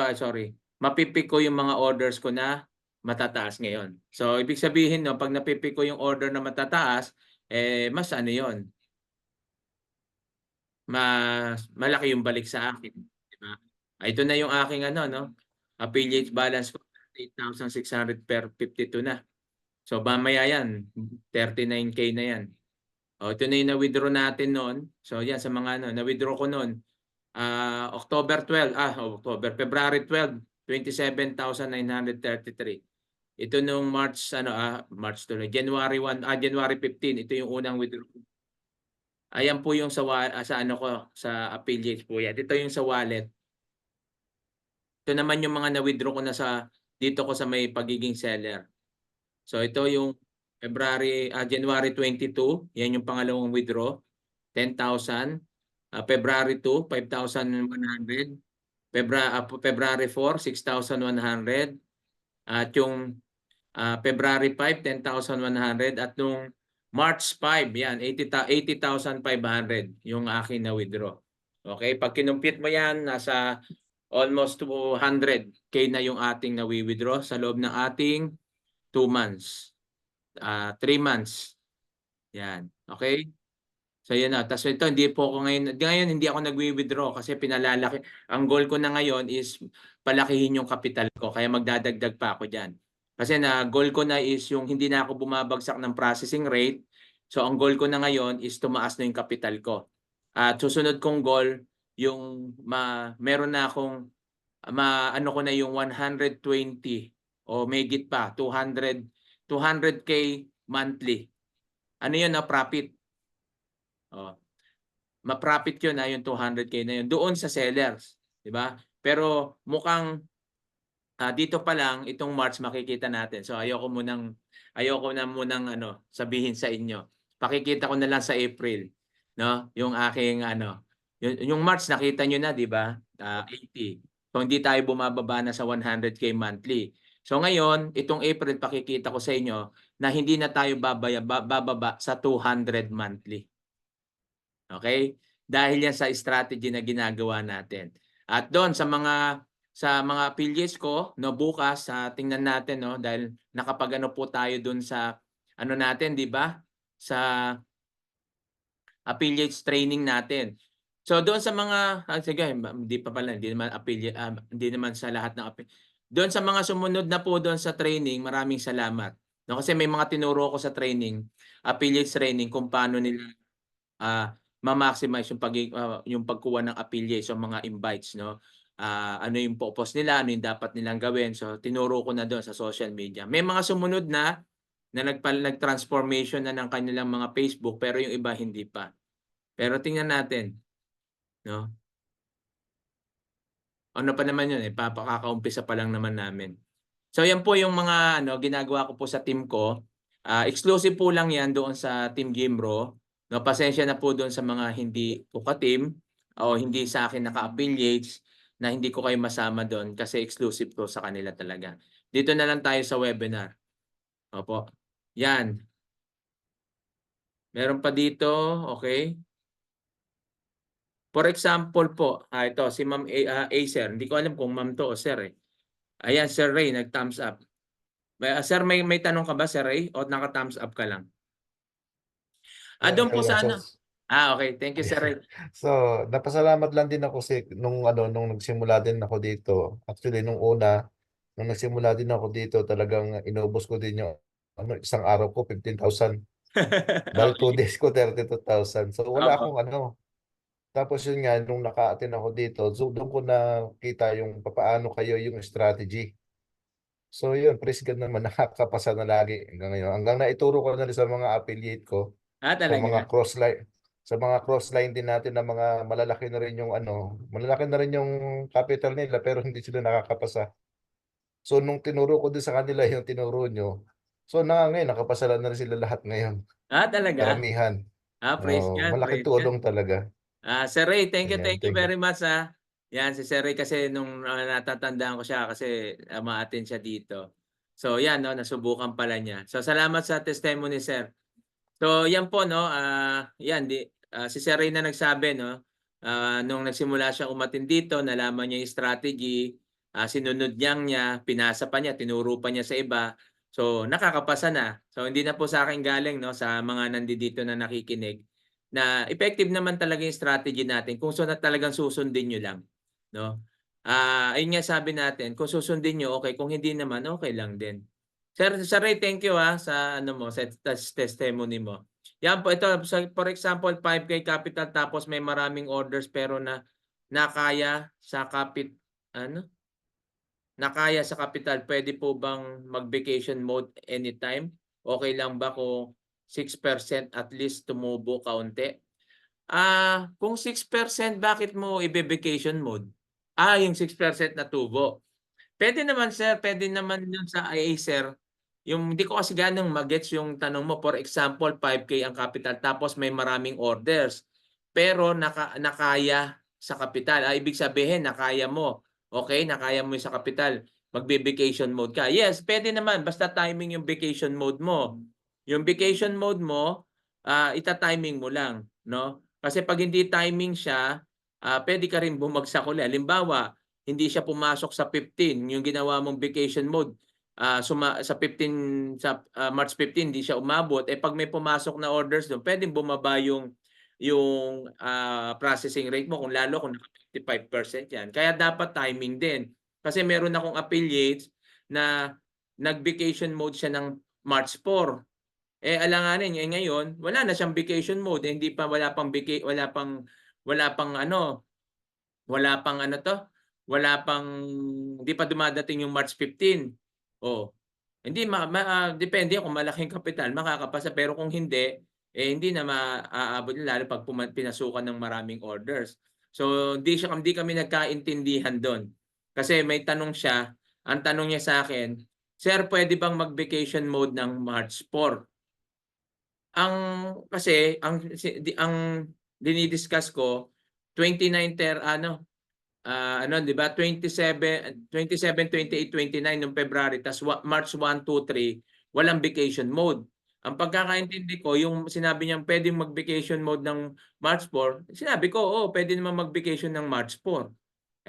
yung mga orders ko na matataas ngayon. So, ibig sabihin, no, pag napipik ko yung order na matataas, mas ano yun? Mas malaki yung balik sa akin. Diba? Ito na yung aking affiliate balance ko, 8,600 per 52 na. So mamaya yan, 39K na yan. Ito na yung na-withdraw natin noon. So yan sa mga na-withdraw ko noon. February 12, 27,933. Ito nung January 1, January 15, ito yung unang withdraw. Ayan po yung sa affiliates po yan. Ito yung sa wallet. Ito naman yung mga na-withdraw ko na dito ko sa may pagiging seller. So ito yung January 22, yan yung pangalawang withdraw, 10,000. February 2, 5,100. February 4, 6,100. At yung February 5, 10,100. At nung March 5, yan, 80,500 yung akin na withdraw. Okay, pag kinumpit mo yan, nasa almost 200K na yung ating na-withdraw sa loob ng ating 2 months. 3 months. Yan, okay? So yan na. Tapos ito, hindi po ako ngayon hindi ako nagwi-withdraw kasi pinalalaki. Ang goal ko na ngayon is palakihin yung capital ko. Kaya magdadagdag pa ako dyan. Kasi goal ko na is yung hindi na ako bumabagsak ng processing rate. So ang goal ko na ngayon is tumaas na yung capital ko. At susunod kong goal, yung meron na akong ano ko na yung 120 o megit pa, 200K monthly. Ano yun na profit? Ma-profit yun yung 200K na yun doon sa sellers, di ba? Pero mukhang dito pa lang itong March makikita natin. So ayoko na munang sabihin sa inyo. Pakikita ko na lang sa April, no? Yung aking yung March nakita niyo na, di ba? 80. So hindi tayo bumababa na sa 100K monthly. So ngayon, itong April pakikita ko sa inyo na hindi na tayo bababa sa 200 monthly. Okay? Dahil yan sa strategy na ginagawa natin. At doon sa mga affiliates ko, bukas tingnan natin dahil nakapagano po tayo doon sa natin, 'di ba? Sa affiliates training natin. So doon sa mga sige, hindi naman affiliate, hindi naman sa lahat ng doon sa mga sumunod na po doon sa training, maraming salamat. No, kasi may mga tinuro ko sa training, affiliates training kung paano nila ma-maximize yung pagkuha ng affiliates o mga invites, no? Ano yung purpose nila, ano yung dapat nilang gawin. So tinuro ko na doon sa social media. May mga sumunod na nag-transformation na ng kanilang mga Facebook pero yung iba hindi pa. Pero tingnan natin, no? Ano pa naman yun, papakakaumpisa pa lang naman namin. So yan po yung mga ginagawa ko po sa team ko. Exclusive po lang yan doon sa Team Gimbro. No, pasensya na po doon sa mga hindi ko ka-team o hindi sa akin naka-affiliates na hindi ko kayo masama doon kasi exclusive ko sa kanila talaga. Dito na lang tayo sa webinar. Opo. Yan. Meron pa dito, okay? For example po, ito si Ma'am Sir. Hindi ko alam kung Ma'am to o Sir eh. Ayan, Sir Ray, nag-thumbs up. Sir, may tanong ka ba, Sir Ray? O naka-thumbs up ka lang? Doon po sana. Okay. Thank you, Sir Ray. So, napasalamat lang din ako nung nagsimula din ako dito. Actually, nung nagsimula din ako dito, talagang inubos ko din yung isang araw ko 15,000. Dahil 2 days ko 32,000. So, wala Opo. akong Tapos yun nga, nung naka-attend ako dito, so doon ko nakita yung papaano kayo yung strategy. So yun, praise God naman, nakakapasa na lagi hanggang ngayon. Hanggang naituro ko na rin sa mga affiliate ko, sa mga Talaga? cross-line din natin na mga malalaki na rin malalaki na rin yung capital nila pero hindi sila nakakapasa. So nung tinuro ko din sa kanila yung tinuro nyo, so ngayon, nakapasa na rin sila lahat ngayon. Talaga? Karamihan. Praise God, Malaking praise God. tulong talaga. Sir Ray, thank you Ayan, thank you. very much. Yan, si Sir Ray kasi nung natatandaan ko siya kasi ma-attend siya dito. So yan, no, nasubukan pala niya. So salamat sa testimony, Sir. So yan po, no, si Sir Ray na nagsabi, no, nung nagsimula siya umattend dito, nalaman niya yung strategy, sinunod niya, pinasa pa niya, tinuro pa niya sa iba. So nakakapasa na. So hindi na po sa akin galing, no, sa mga nandito na nakikinig, na effective naman talaga yung strategy natin kung talagang susundin nyo lang, no? Ayun nga sabi natin, kung susundin nyo, okay. Kung hindi naman, okay lang din. Sir Ray, thank you sa sa testimony mo. Yan po, ito, for example, 5K capital tapos may maraming orders pero nakaya sa capital, pwede po bang mag-vacation mode anytime? Okay lang ba kung 6% at least tumubo kaunti? Kung 6%, bakit mo ibe-vacation mode? Yung 6% na tubo. Pwede naman, sir, pwede naman yun sa Acer. Yung hindi ko kasi ganang magets yung tanong mo. For example, 5K ang capital tapos may maraming orders. Pero nakaya sa capital. Ibig sabihin, nakaya mo. Okay, nakaya mo yung sa capital. Magbe-vacation mode ka. Yes, pwede naman. Basta timing yung vacation mode mo. Yung vacation mode mo, ita-timing mo lang, no? Kasi pag hindi timing siya, pwede ka rin bumagsak ulit. Halimbawa, hindi siya pumasok sa 15, yung ginawa mong vacation mode, sa 15 sa March 15 hindi siya umabot, pag may pumasok na orders doon, pwedeng bumaba yung processing rate mo kung naka 55% yan. Kaya dapat timing din. Kasi meron akong affiliates na nag-vacation mode siya ng March 4. Alanganin ngayon, wala na siyang vacation mode, hindi pa wala pang hindi pa dumadating yung March 15. Hindi depende kung malaking kapital makakapasa, pero kung hindi, hindi na maaabot lalo pag pinasukan ng maraming orders. So hindi kami nagkaintindihan doon. Kasi may tanong siya, ang tanong niya sa akin, "Sir, pwede bang mag-vacation mode ng March 4?" Kasi ang dinidiscuss ko 29 di ba 27, 28, 29 ng February tas March 1, 2, 3 walang vacation mode. Ang pagkakaintindi ko yung sinabi niyang pwedeng mag-vacation mode ng March 4, sinabi ko, oo, pwede naman mag-vacation ng March 4.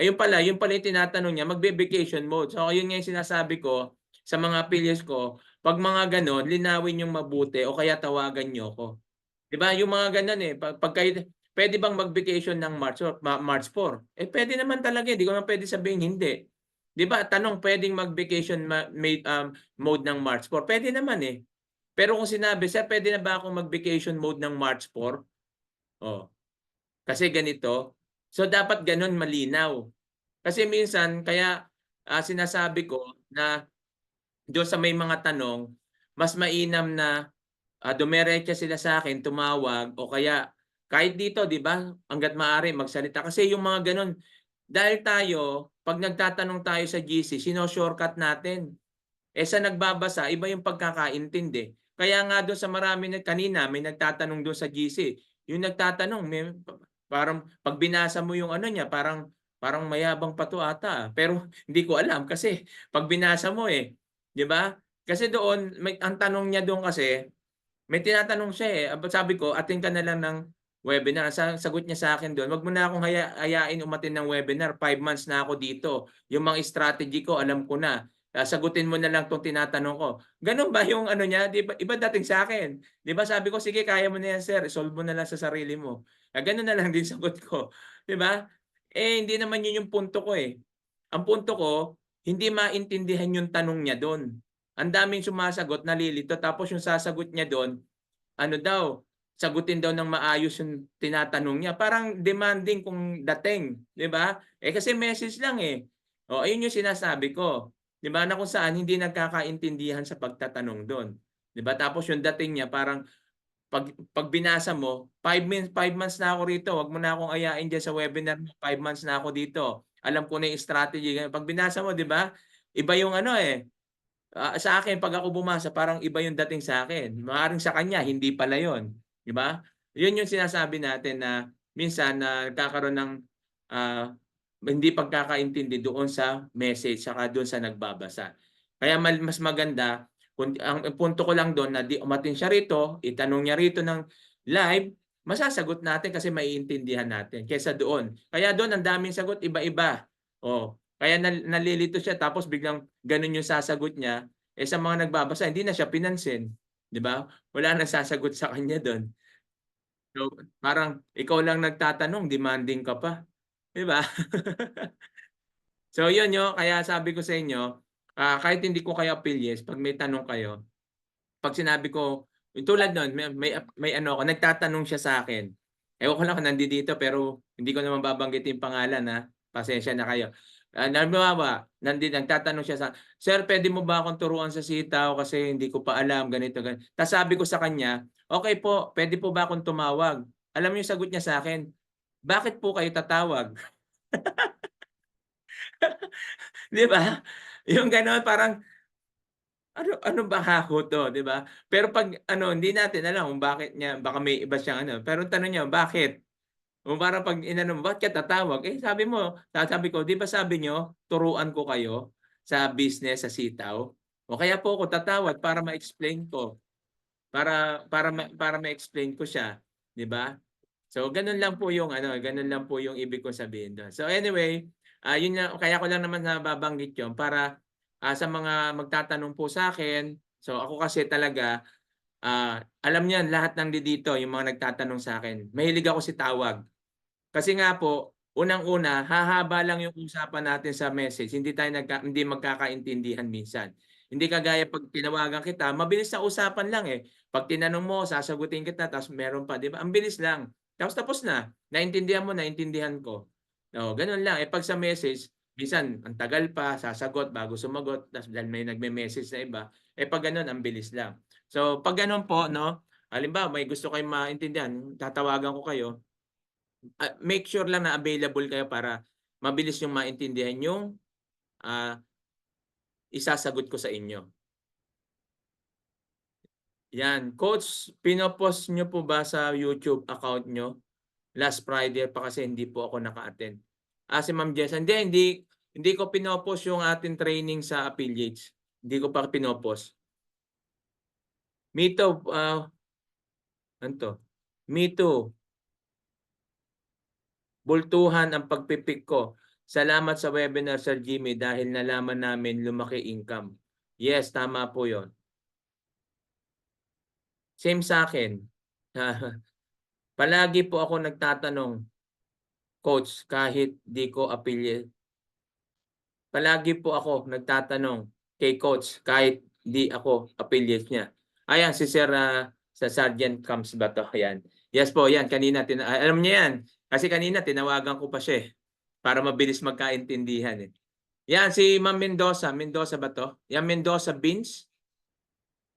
Yun pala yung tinatanong niya, magbe-vacation mode. So yun nga yung sinasabi ko sa mga affiliates ko, pag mga ganon, linawin yung mabuti o kaya tawagan niyo ko. 'Di ba? Yung mga ganon pag kayo, pwede bang mag-vacation ng March 4? Pwede naman talaga, hindi ko naman pwede sabihin hindi. 'Di ba? Tanong, pwedeng mag-vacation mode ng March 4? Pwede naman Pero kung sinabi, sir, pwede na ba akong mag-vacation mode ng March 4? Kasi ganito. So dapat ganon malinaw. Kasi minsan kaya sinasabi ko na doon sa may mga tanong, mas mainam na dumiretso sila sa akin, tumawag o kaya kahit dito, 'di ba? Hangga't maaari magsalita kasi yung mga ganun, dahil tayo pag nagtatanong tayo sa GC, sino-shortcut natin. Sa nagbabasa, iba yung pagkakaintindi. Kaya nga doon sa marami kanina may nagtatanong doon sa GC. Yung nagtatanong, parang pag binasa mo yung niya, parang mayabang pa to ata. Pero hindi ko alam kasi pag binasa mo 'di ba? Kasi doon ang tanong niya doon kasi may tinatanong siya sabi ko, attend ka na lang ng webinar. Sagot niya sa akin doon, wag mo na akong hayain umattend ng webinar. 5 months na ako dito. Yung mga strategy ko alam ko na. sagutin mo na lang 'tong tinatanong ko. Gano'n ba yung ano niya? 'Di ba iba dating sa akin. 'Di ba sabi ko, "Sige, kaya mo na yan sir, solve mo na lang sa sarili mo." Gano'n na lang din sagot ko, 'di ba? Eh, hindi naman 'yun yung punto ko, eh. Ang punto ko, hindi maintindihan yung tanong niya do'n. Ang daming sumasagot, nalilito, tapos yung sasagot niya do'n, ano daw, sagutin daw ng maayos yung tinatanong niya. Parang demanding kung dating, 'di ba? Eh, kasi message lang, eh. Oh, ayun yung sinasabi ko, 'di ba, na kung saan hindi nagkakaintindihan sa pagtatanong do'n, 'di ba? Tapos yung dating niya parang pag binasa mo, 5 months na ako rito, wag mo na akong ayain diyan sa webinar mo, 5 months na ako dito. Alam ko na yung strategy. Pag binasa mo, 'di ba? Iba yung ano, eh. Sa akin 'pag ako bumasa parang iba yung dating sa akin. Maaaring sa kanya hindi pala yun, 'di ba? Yun yung sinasabi natin na minsan na nagkakaroon ng, ah, hindi pagkakaintindi doon sa message saka doon sa nagbabasa. Kaya mas maganda kung ang punto ko lang doon na 'di umattend siya rito, itanong niya rito ng live, masasagot natin kasi maiintindihan natin kaysa doon. Kaya doon ang daming sagot iba-iba. Oh, kaya nalilito siya tapos biglang gano'n yung sasagot niya, eh, sa mga nagbabasa hindi na siya pinansin, 'di ba? Wala nang sasagot sa kanya do'n. So, parang ikaw lang nagtatanong, demanding ka pa, 'di ba? So 'yun kaya sabi ko sa inyo, kahit hindi ko kayo appeal 'pag may tanong kayo, 'pag sinabi ko tulad no'n may ano ako, nagtatanong siya sa akin. Ewan ko lang kung nandito pero hindi ko naman babanggitin pangalan, pasensya na kayo. Halimbawa, nagtatanong siya "Sir, puwede mo ba akong turuan sa sitaw kasi hindi ko pa alam ganito, Ta's sabi ko sa kanya, "Okey po, puwede po ba akong tumawag?" Alam mo yung sagot niya sa akin, "Bakit po kayo tatawag?" 'Di ba? Yung gano'n parang, ano ba hako 'to, 'di ba? Pero 'pag ano, hindi natin alam kung bakit niya baka may iba siyang ano, pero ang tanong niya, "Bakit?" O parang 'pag inano mo, "Ba't ka tatawag?" Eh, sabi ko, "'Di ba sabi niyo turuan ko kayo sa business sa sitaw? O kaya po ako tatawag para ma-explain ko, para ma-explain ko siya." 'Di ba? So, gano'n lang po yung ano, gano'n lang po yung ibig kong sabihin do'n. So anyway, yun nga kaya ko lang naman nababanggit yun para, sa mga magtatanong po sa'kin. So ako kasi talaga, alam niyan lahat ng dito yung mga nagtatanong sa'kin, mahilig ako sa tawag. Kasi nga po, unang-una, hahaba lang yung usapan natin sa message, hindi magkakaintindihan minsan. Hindi kagaya 'pag tinawagan kita, mabilis na usapan lang, eh. 'Pag tinanong mo, sasagutin kita tapos meron pa, 'di ba? Ang bilis lang, tapos tapos na. Naintindihan mo, naintindihan ko. Oo, gano'n lang. Eh, 'pag sa message, minsan ang tagal pa, sasagot bago sumagot, tapos dahil may nagme-message na iba, eh, 'pag gano'n ang bilis lang. So, 'pag gano'n po 'no, halimbawa may gusto kayong maintindihan, tatawagan ko kayo, make sure lang na available kayo para mabilis yung maintindihan yung, ah, isasagot ko sa inyo. Yan. Coach, pino-post niyo po ba sa YouTube account niyo? Last Friday pa kasi hindi po ako naka-attend. Si Ma'am Jessa, hindi ko pino-post yung ating training sa affiliates. Hindi ko pa pino-post. Me too, ano 'to? Me too. Bultuhan ang pagpi-pick ko. Salamat sa webinar, Sir Jimmy, dahil nalaman namin lumaki income. Yes, tama po 'yon. Same sa'kin. Palagi po ako nagtatanong, Coach, kahit 'di ko affiliate. Palagi po ako nagtatanong kay Coach kahit 'di ako affiliate niya. Ayan si Sir, sa Sergeant Camps ba 'to? Ayan. Yes po, 'yan kanina alam niya 'yan. Kasi kanina tinawagan ko pa siya, para mabilis magkaintindihan, eh. 'Yan si Ma'am Mendoza, Mendoza ba 'to? 'Yan Mendoza Beans?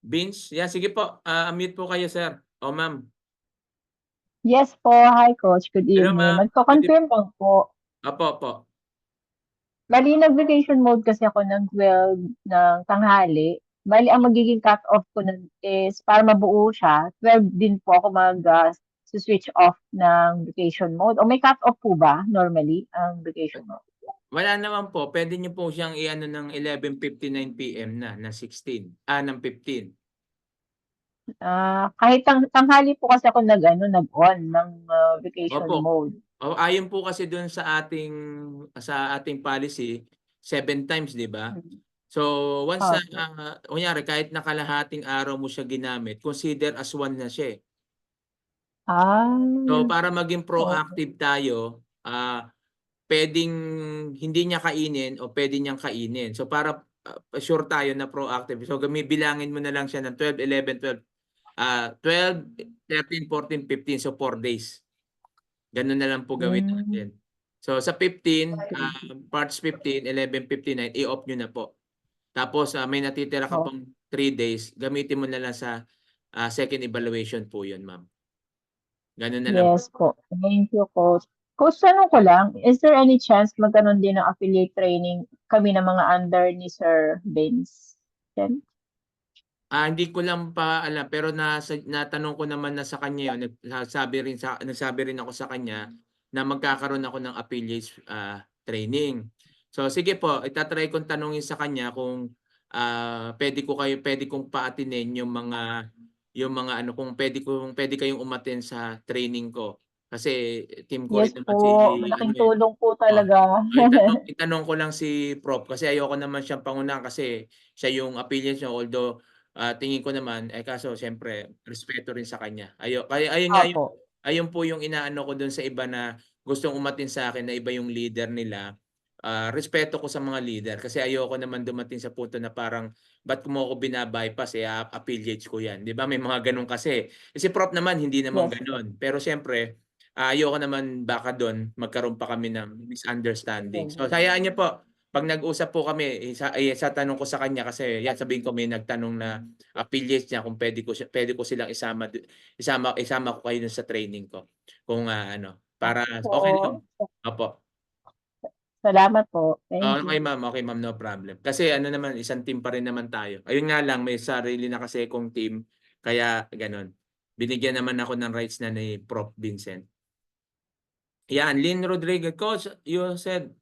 Beans? 'Yan sige po, unmute po kayo sir o ma'am. Yes po. Hi, Coach. Good Hello, evening. ma'am. Magko-confirm lang po. Opo. Bali, nag-vacation mode kasi ako ng 12 ng tanghali. Bali, ang magiging cut-off ko nun is para mabuo siya, 12 din po ako switch off ng vacation mode. O may cut-off po ba normally ang vacation mode? Wala naman po. Puwede niyo po siyang i-ano ng 11:59 PM ng 15. Kahit tanghali po kasi ako nag-on ng vacation Opo. mode. Ayon po kasi do'n sa ating policy, 7 times, 'di ba? So once Opo. na kunyari kahit na kalahating araw mo siya ginamit, consider as 1 na siya, eh. So para maging Oo. proactive tayo, puwedeng hindi niya kainin o puwede niyang kainin. So para, sure tayo na proactive, so bilangin mo na lang siya ng 12, 11, 12, 13, 14, 15, so 4 days. Gano'n na lang po gawin natin. So sa 15, parts 15, 11, 59, i-off niyo na po. Tapos, may natitira ka Oh. pang 3 days, gamitin mo na lang sa, second evaluation po 'yun, ma'am. Gano'n na lang. Yes po. Thank you, Coach. Coach, tanong ko lang, is there any chance magkaroon din ng affiliate training kami ng mga under ni Sir Vince? Hindi ko lang pa alam, pero natanong ko naman na sa kanya 'yun, nagsabi rin ako sa kanya na magkakaroon ako ng affiliates, training. So sige po, ita-try kong tanungin sa kanya kung, puwede kong pa-attendin yung mga ano, kung puwede kayong umattend sa training ko. Kasi team ko rin Yes naman si po, ano, malaking eh. tulong po talaga. Itanong ko lang si Prof kasi ayoko naman siyang pangunahan kasi siya yung affiliate niya, although, tingin ko naman, kaso siyempre respeto rin sa kanya. Kaya ayun nga yung Opo. ayun po yung inaano ko dun sa iba na gustong umattend sa'kin na iba yung leader nila. Respeto ko sa mga leader kasi ayoko naman dumating sa punto na parang, "Ba't mo ako bina-bypass, affiliates ko 'yan." 'Di ba may mga gano'n kasi. Si Prof naman hindi naman Yes. gano'n. Pero siyempre, ayoko naman baka do'n magkaroon pa kami ng misunderstanding. So hayaan niyo po, 'pag nag-usap po kami, sa tanong ko sa kanya kasi 'yan sabihin ko may nagtanong na affiliates niya kung puwede ko silang isama ko kayo dun sa training ko. Kung, para okey lang. Po. Opo. Salamat po. Thank you. Okay ma'am, no problem. Kasi ano naman, isang team pa rin naman tayo. Ayun nga lang may sarili na kasi akong team, kaya gano'n. Binigyan naman ako ng rights na ni Prof. Vincent. Yan, Lynn Rodriguez. Coach, you said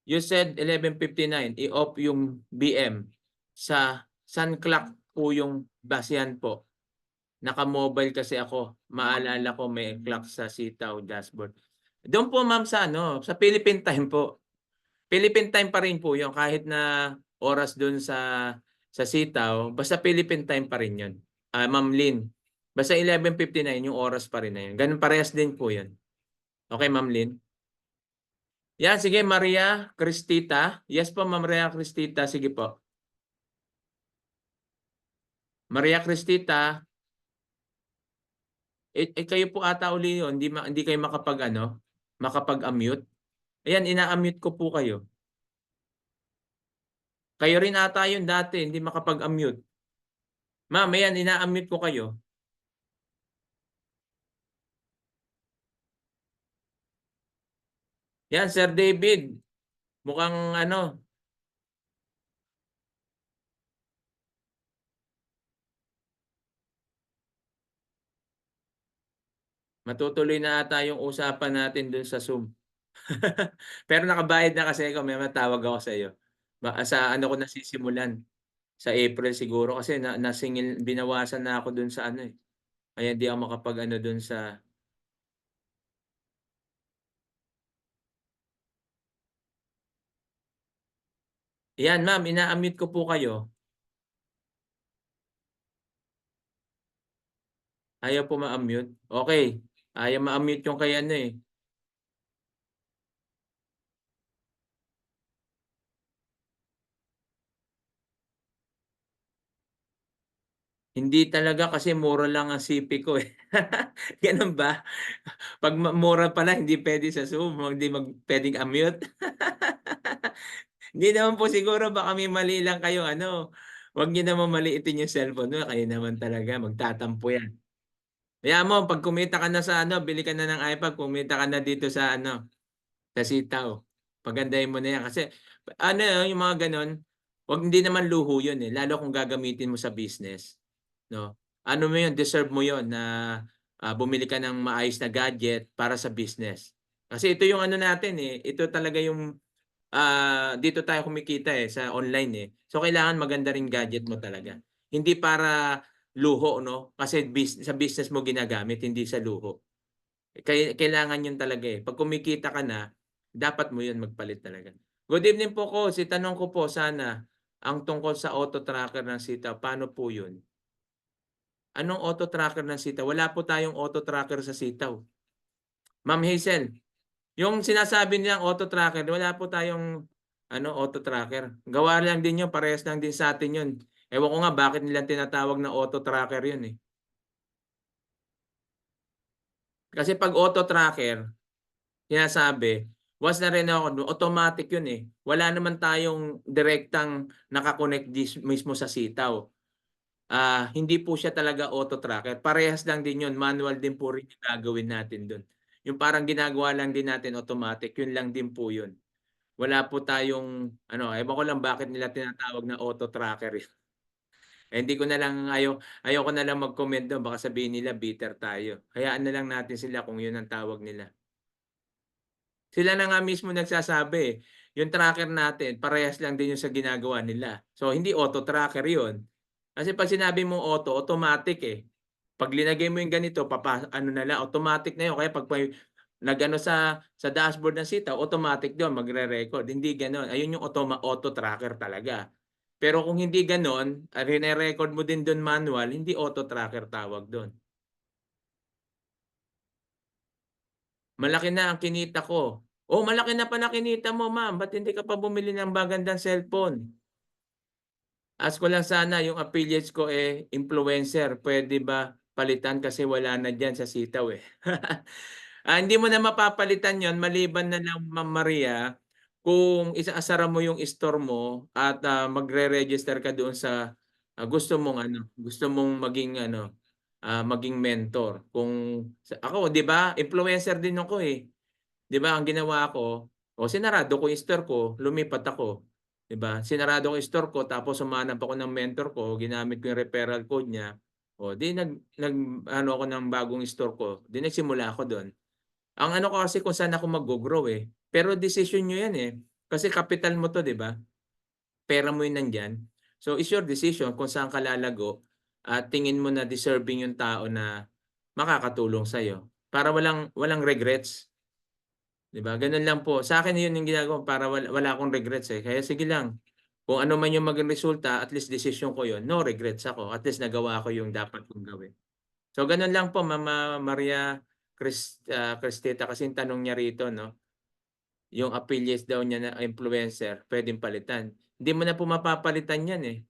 11:59 i-off yung BM. Sa sun clock po yung basehan po. Naka-mobile kasi ako. Maalala ko may clock sa sitaw dashboard. Do'n po ma'am sa sa Philippine time po. Philippine time pa rin po 'yun kahit na oras do'n sa sitaw, basta Philippine time pa rin 'yun. Ma'am Lynn, basta 11:59 yung oras pa rin na 'yun. Gano'n parehas din po 'yun. Okey, Ma'am Lynn? Yan, sige Maria Cristita. Yes po, Ma'am Maria Cristita, sige po. Maria Cristita, kayo po ata uli yun, hindi kayo makapag-unmute? Ayan, ina-unmute ko po kayo. Kayo rin ata yun dati, hindi makapag-unmute. Ma'am, ayan, ina-unmute ko kayo. Yan, Sir David. Mukhang matutuloy na ata yung usapan natin dun sa Zoom. Pero nakabayad na kasi ako, may matawag ako sa iyo. Sa ko nasisimulan. Sa April siguro kasi binawasan na ako dun sa kaya hindi ako makapag dun sa yan ma'am, ina-unmute ko po kayo. Ayaw po ma-unmute? Okay, ayaw ma-unmute yung kay Hindi talaga kasi mura lang ang CP ko, eh. Gano'n ba? 'Pag mura pala hindi puwede sa Zoom, hindi puwedeng unmute? Hindi naman po siguro baka may mali lang kayong 'wag niyo naman maliitin yung cellphone niyo, kayo naman talaga magtatampo 'yan. Hayaan mo 'pag kumita ka na sa bili ka na ng iPad, kumita ka na dito sa sa sitaw. Pagandahin mo na 'yan kasi yung mga gano'n, hindi naman luho 'yun, lalo kung gagamitin mo sa business, 'no? Ano mo 'yun, deserve mo 'yun na, bumili ka ng maayos na gadget para sa business. Kasi ito yung natin, ito talaga yung, dito tayo kumikita, sa online, So kailangan maganda ring gadget mo talaga. Hindi para luho 'no, kasi sa business mo ginagamit, hindi sa luho. Kailangan 'yun talaga, 'Pag kumikita ka na, dapat mo 'yun magpalit talaga. Good evening po, Coach. Itanong ko po sana, ang tungkol sa auto-tracker ng sitaw. Paano po yun? Anong auto-tracker ng sitaw? Wala po tayong auto-tracker sa sitaw. Ma'am Hazel, yung sinasabi nilang auto-tracker, wala po tayong auto-tracker. Gawa lang din yun, parehas lang din sa atin yun. Ewan ko nga bakit nila tinatawag na auto-tracker yun eh. Kasi pag auto-tracker, sinasabi, once na rin ako, automatic yun eh. Wala naman tayong direktang nakakonect mismo sa sitaw. Hindi po siya talaga auto-tracker. Parehas lang din yun. Manual din po rin yung gagawin natin doon. Yung parang ginagawa lang din natin automatic, yun lang din po yun. Wala po tayong, ewan ko lang bakit nila tinatawag na auto-tracker. Hindi ko na lang, ayoko na lang mag-comment doon. Baka sabihin nila bitter tayo. Hayaan na lang natin sila kung yun ang tawag nila. Sila na nga mismo nagsasabi, yung tracker natin, parehas lang din yung sa ginagawa nila. So, hindi auto-tracker yun. Kasi pag sinabi mo auto, automatic eh. Pag linagay mo yung ganito, na lang, automatic na yun. Kaya pag nag-ano sa dashboard ng sitaw, automatic doon, magre-record. Hindi ganon. Ayun yung auto-tracker talaga. Pero kung hindi ganon, rine-record mo din doon manual, hindi auto-tracker tawag doon. Malaki na ang kinita ko. Oh, malaki na pa na kinita mo, ma'am. Ba't hindi ka pa bumili ng magandang cellphone? Ask ko lang sana, yung affiliates ko influencer. Pwede ba palitan kasi wala na dyan sa sitaw eh. Hindi mo na mapapalitan yon maliban na lang, Ma'am Maria, kung isaasara mo yung store mo at magre-register ka doon sa gusto mong maging mentor. Kung ako, 'di ba? Influencer din ako eh. 'Di ba? Ang ginawa ko, sinarado ko yung store ko, lumipat ako. 'Di ba? Sinarado ko yung store ko tapos humanap ako ng mentor ko, ginamit ko yung referral code niya. Di ako ng bagong store ko. Di nagsimula ako doon. Ang ko kasi kung saan ako mag-grow eh. Pero decision nyo yan eh. Kasi capital mo to, 'di ba? Pera mo yun nandyan. So, it's your decision kung saan ka lalago at tingin mo na deserving yung tao na makakatulong sa'yo. Para walang regrets. 'Di ba? Ganun lang po. Sa akin yun yung ginagawa para wala akong regrets eh. Kaya sige lang. Kung ano man yung maging resulta, at least decision ko yun. No regrets ako. At least nagawa ko yung dapat kong gawin. So, ganun lang po, Mama Maria Cristita. Kasi yung tanong niya rito, no? Yung affiliates daw niya na influencer, pwedeng palitan. Hindi mo na po mapapalitan yan eh.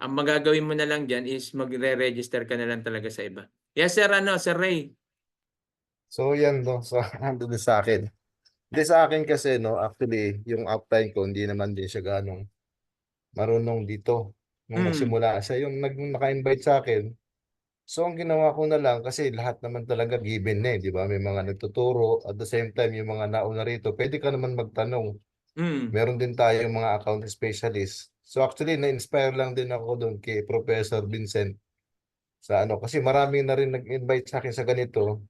Ang magagawin mo na lang dyan is magre-register ka na lang talaga sa iba. Yes, sir, Sir Ray. So yan no, so andun din sa akin. Hindi sa akin kasi no, actually yung upline ko hindi naman din siya ganong marunong dito. Nung nagsimula siya, yung naka-invite sa akin. So ang ginawa ko na lang kasi lahat naman talaga given na eh, di ba? May mga nagtuturo at the same time yung mga nauna rito, pwede ka naman magtanong. Meron din tayong mga account specialist. So actually na-inspire lang din ako doon kay Professor Vincent sa kasi marami na rin nag-invite sa akin sa ganito.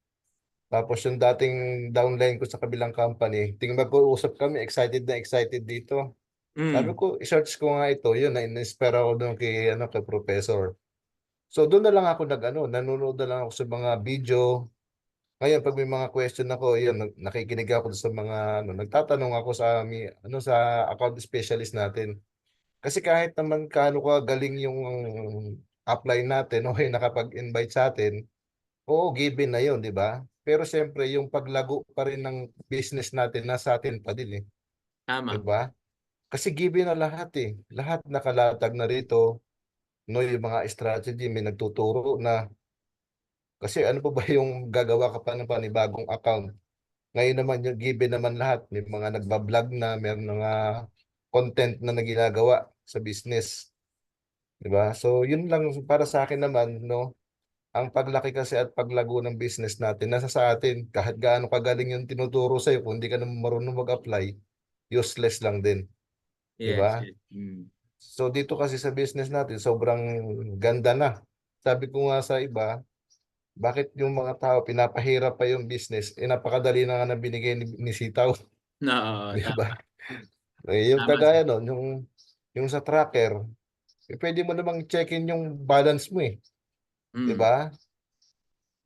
Tapos yung dating downline ko sa kabilang company, mag-uusap kami, excited na excited dito. Sabi ko, i-search ko nga ito, yun, na-inspire ako doon kay Professor. So doon na lang ako nanonood na lang ako sa mga video. Ngayon, pag may mga question ako, yun, nakikinig ako sa mga, nagtatanong ako sa, sa account specialist natin. Kasi kahit naman kaano ka galing yung upline natin, okay, nakapag-invite sa atin, oo, given na yun, di ba? Pero siyempre, yung paglago pa rin ng business natin, nasa atin pa din eh. Tama. Di ba? Kasi given na lahat eh. Lahat nakalatag na rito. No, yung mga strategy, may nagtuturo na. Kasi ano pa ba yung gagawa ka pa ng panibagong account? Ngayon naman yung given naman lahat. May mga nagbablog na, may mga content na nagigagawa sa business. Di ba? So, yun lang para sa akin naman, no? Ang paglaki kasi at paglago ng business natin, nasa sa atin. Kahit gaano kagaling yung tinuturo sa'yo, kung hindi ka naman marunong mag-apply, useless lang din. Di Yes. ba? So, dito kasi sa business natin, sobrang ganda na. Sabi ko nga sa iba, bakit yung mga tao pinapahirap pa yung business? Napakadali na nga na binigay ni Sitaw. Oo, Di tama. ba? Yung Tama, kagaya nun, yung sa tracker, pwede mo namang check-in yung balance mo eh. Di ba?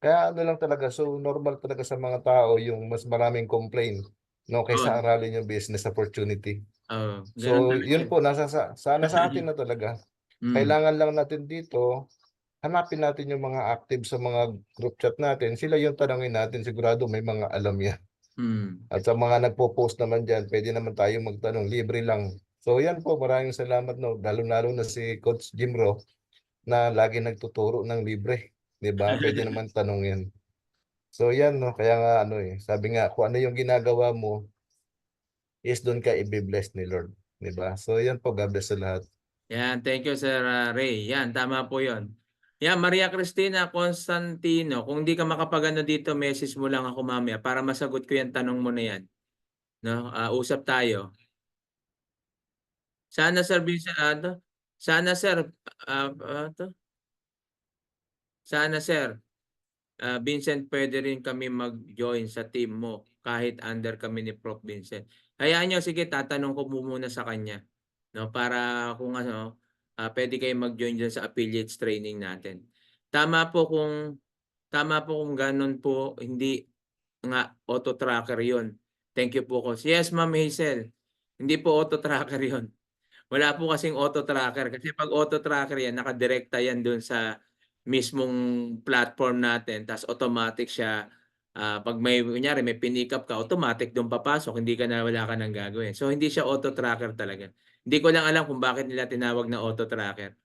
Kaya lang talaga, so normal talaga sa mga tao yung mas maraming complaint. no, kaysa Yun. aralin yung business opportunity. Ganun So, talaga yun yun. po, sana sa atin na talaga. Kailangan lang natin dito, hanapin natin yung mga active sa mga group chat natin. Sila yung tanongin natin, sigurado may mga alam yan. At sa mga nagpo-post naman dyan, pwede naman tayo magtanong, libre lang. So yan po, maraming salamat, no, lalo na si Coach Jimro na lagi nagtuturo ng libre, 'di ba? Pwede naman tanongin. So yan, no, kaya nga sabi nga kung ano yung ginagawa mo is doon ka i-bless ni Lord, 'di ba? So yan po, God bless sa lahat. Yan, thank you Sir Ray. Yan, tama po 'yon. Yan, Maria Cristina Constantino, kung hindi ka makapagano dito, message mo lang ako mamaya para masagot ko 'yan tanong mo na 'yan. No, usap tayo. Sana Sir Vincent, sana Sir, sana Sir Vincent, pwede rin kami mag-join sa team mo kahit under kami ni Prof. Vincent. Hayaan nyo, sige, tatanong ko muna sa kanya. No, para kung pwede kayo mag-join dyan sa affiliates training natin. Tama po kung ganun po, hindi nga auto-tracker yon. Thank you po, Coach. Yes, Ma'am Hazel. Hindi po auto-tracker yon. Wala po kasing auto-tracker. Kasi pag auto-tracker yan, nakadirekta yan dun sa mismong platform natin. Tapos automatic siya. Pag kunyari, may pinick up ka, automatic doon papasok. Hindi ka na, wala ka nang gagawin. So, hindi siya auto-tracker talaga. Hindi ko lang alam kung bakit nila tinawag na auto-tracker.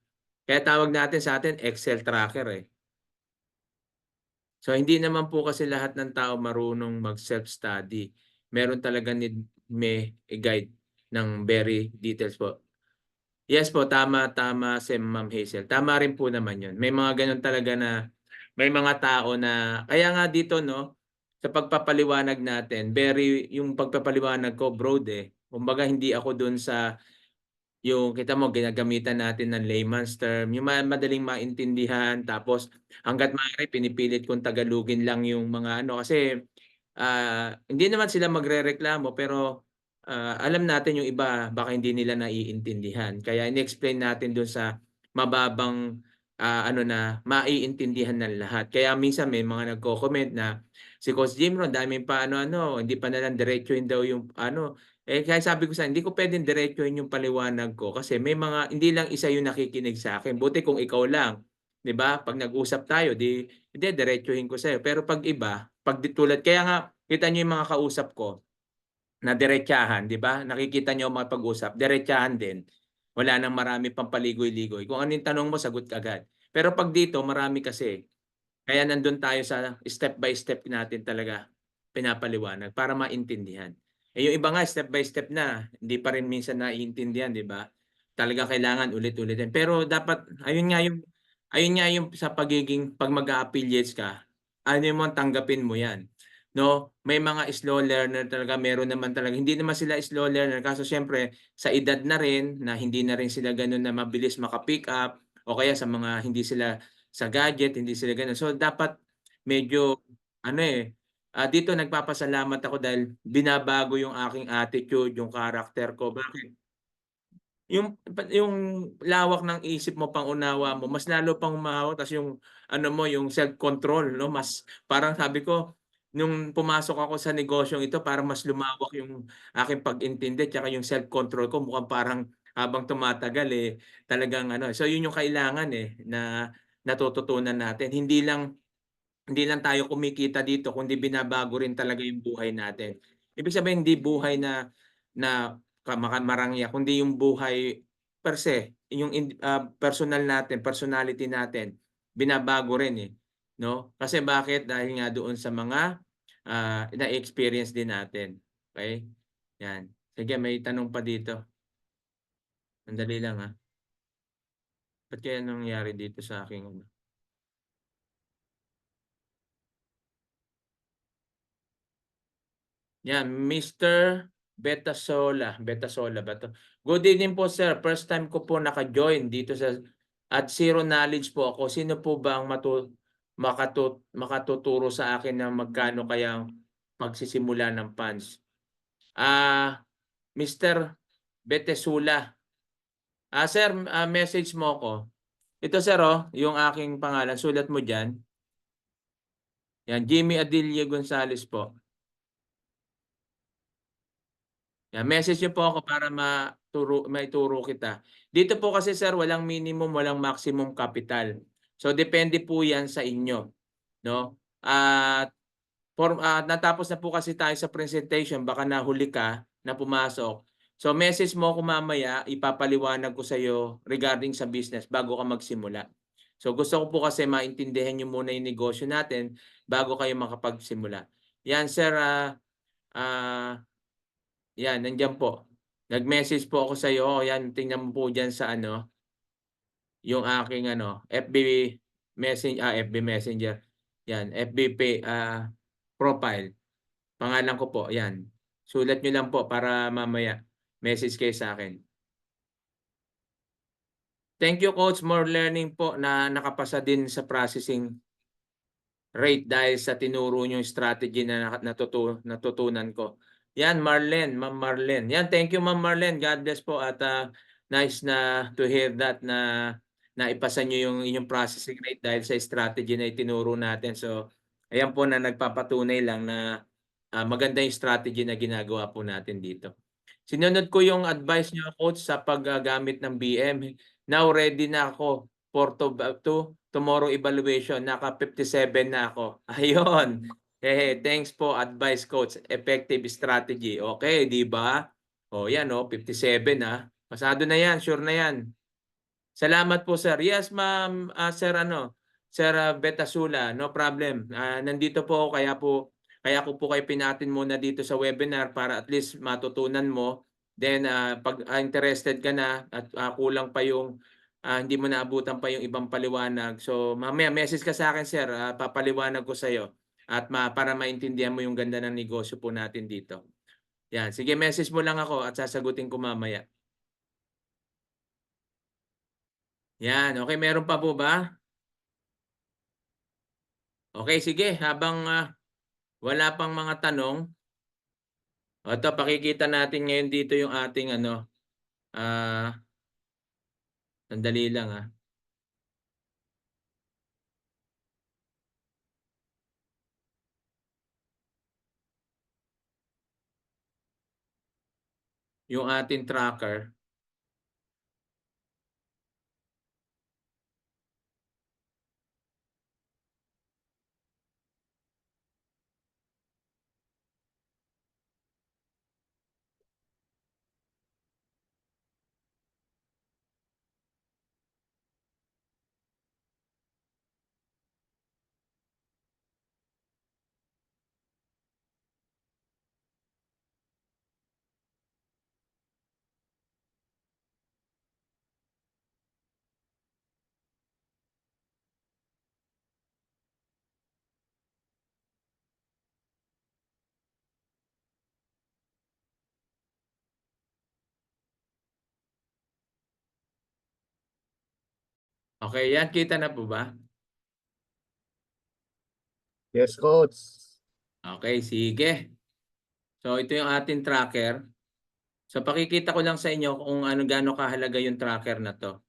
Kaya tawag natin sa atin Excel tracker eh. So, hindi naman po kasi lahat ng tao marunong mag-self-study. Meron talaga may guide ng very details po. Yes po, tama si Ma'am Hazel. Tama rin po naman 'yun. May mga gano'n talaga na may mga tao na kaya nga dito, no, sa pagpapaliwanag natin, yung pagpapaliwanag ko broad eh. Kumbaga hindi ako dun sa yung kita mo ginagamitan natin ng layman's term, yung madaling maintindihan, tapos hangga't maaari pinipilit kong tagalugin lang yung mga kasi hindi naman sila magrereklamo pero alam natin yung iba baka hindi nila naiintindihan. Kaya ini-explain natin doon sa mababang na maiintindihan ng lahat. Kaya minsan may mga nagko-comment na si Coach Jimro, daming pa hindi pa nalang diretsuhin daw yung kaya sabi ko hindi ko pwedeng diretsuhin yung paliwanag ko kasi may mga hindi lang isa yung nakikinig sa akin. Buti kung ikaw lang, 'di ba? Pag nag-usap tayo, hindi diretsuhin ko sa'yo. Pero pag iba, tulad kaya nga kita niyo yung mga kausap ko na diretsahan, 'di ba? Nakikita niyo mga pag-usap, diretsahan din. Wala nang marami pang paligoy-ligoy. Kung ano yung tanong mo, sagot agad. Pero pag dito, marami kasi. Kaya nandun tayo sa step by step natin talaga pinapaliwanag para maintindihan. Yung iba nga step by step na, hindi pa rin minsan naiintindihan, 'di ba? Talaga kailangan ulit-ulitin. Pero dapat ayun nga yung sa pag mag-a-affiliates ka, mo tanggapin mo 'yan. No, may mga slow learner talaga, meron naman talaga. Hindi naman sila slow learner kaso siyempre sa edad na rin na hindi na rin sila ganoon na mabilis maka-pick up o kaya sa mga hindi sila sa gadget, hindi sila ganoon. So dapat medyo dito nagpapasalamat ako dahil binabago yung aking attitude, yung character ko. Bakit? Yung lawak ng isip mo, pang-unawa mo, mas lalo pang humahawak, tas yung yung self-control, no? Mas parang sabi ko, nung pumasok ako sa negosyong ito, parang mas lumawak yung aking pag-intindi tsaka yung self-control ko, mukhang parang habang tumatagal talagang so yun yung kailangan na natututunan natin. Hindi lang tayo kumikita dito kundi binabago rin talaga yung buhay natin. Ibig sabihin hindi buhay na marangya kundi yung buhay per se, yung personal natin, personality natin binabago rin no? Kasi bakit? Dahil nga doon sa mga na-experience din natin. Okay? Yan. Sige, may tanong pa dito. Sandali lang Ba't kaya nangyari dito sa aking Yan, Mr. Betasola ba to? Good evening po sir. First time ko po naka-join dito at zero knowledge po ako. Sino po ba ang makatuturo sa akin ng magkano kaya magsisimula ng funds? Mr. Betesula. Sir, message mo ko. Ito sir yung aking pangalan. Sulat mo dyan. Yan, Jimmy Adilio Gonzales po. Yan, message niyo po ako para maituro kita. Dito po kasi sir, walang minimum, walang maximum capital. So depende po yan sa inyo, no? At natapos na po kasi tayo sa presentation, baka nahuli ka na pumasok. So message mo ako mamaya, ipapaliwanag ko sa iyo regarding sa business bago ka magsimula. So gusto ko po kasi maintindihan niyo muna yung negosyo natin bago kayo makapagsimula. Yan sir, yan, nandiyan po. Nag-message po ako sa iyo. Yan, tingnan mo po diyan sa ano, yung aking ano, FB Messenger. Yan, profile. Pangalan ko po, yan. Sulat niyo lang po para mamaya message kayo sa akin. Thank you Coach, more learning po na nakapasa din sa processing rate dahil sa tinuro niyo yung strategy na natutunan ko. Yan, Marlene, Ma'am Marlene. Yan, thank you Ma'am Marlene. God bless po at nice na to hear that na naipasa niyo yung inyong processing rate dahil sa strategy na itinuro natin. So, ayan po na nagpapatunay lang na maganda yung strategy na ginagawa po natin dito. Sinunod ko yung advice niyo Coach sa paggamit ng BM. Now ready na ako for tomorrow evaluation. Naka 57 na ako. Ayun. Thanks po advice Coach. Effective strategy. Okay, di ba? O yan 57 Pasado na yan, sure na yan. Salamat po sir. Yes ma'am, sir Sir Betasula, no problem. Nandito po ako kaya ko po kayo pinatin muna dito sa webinar para at least matutunan mo. Then pag interested ka na at kulang pa yung hindi mo naabutan pa yung ibang paliwanag. So mamaya message ka sa akin sir, papaliwanag ko sa iyo at para maintindihan mo yung ganda ng negosyo po natin dito. Yan, sige message mo lang ako at sasagutin ko mamaya. Yan, okay, meron pa po ba? Okay, sige, habang wala pang mga tanong, ito pakikita natin ngayon dito yung ating sandali lang yung ating tracker. Okay, yan, kita na po ba? Yes, Coach. Okay, sige. So ito yung ating tracker. So pakikita ko lang sa inyo kung gaano kahalaga yung tracker na to.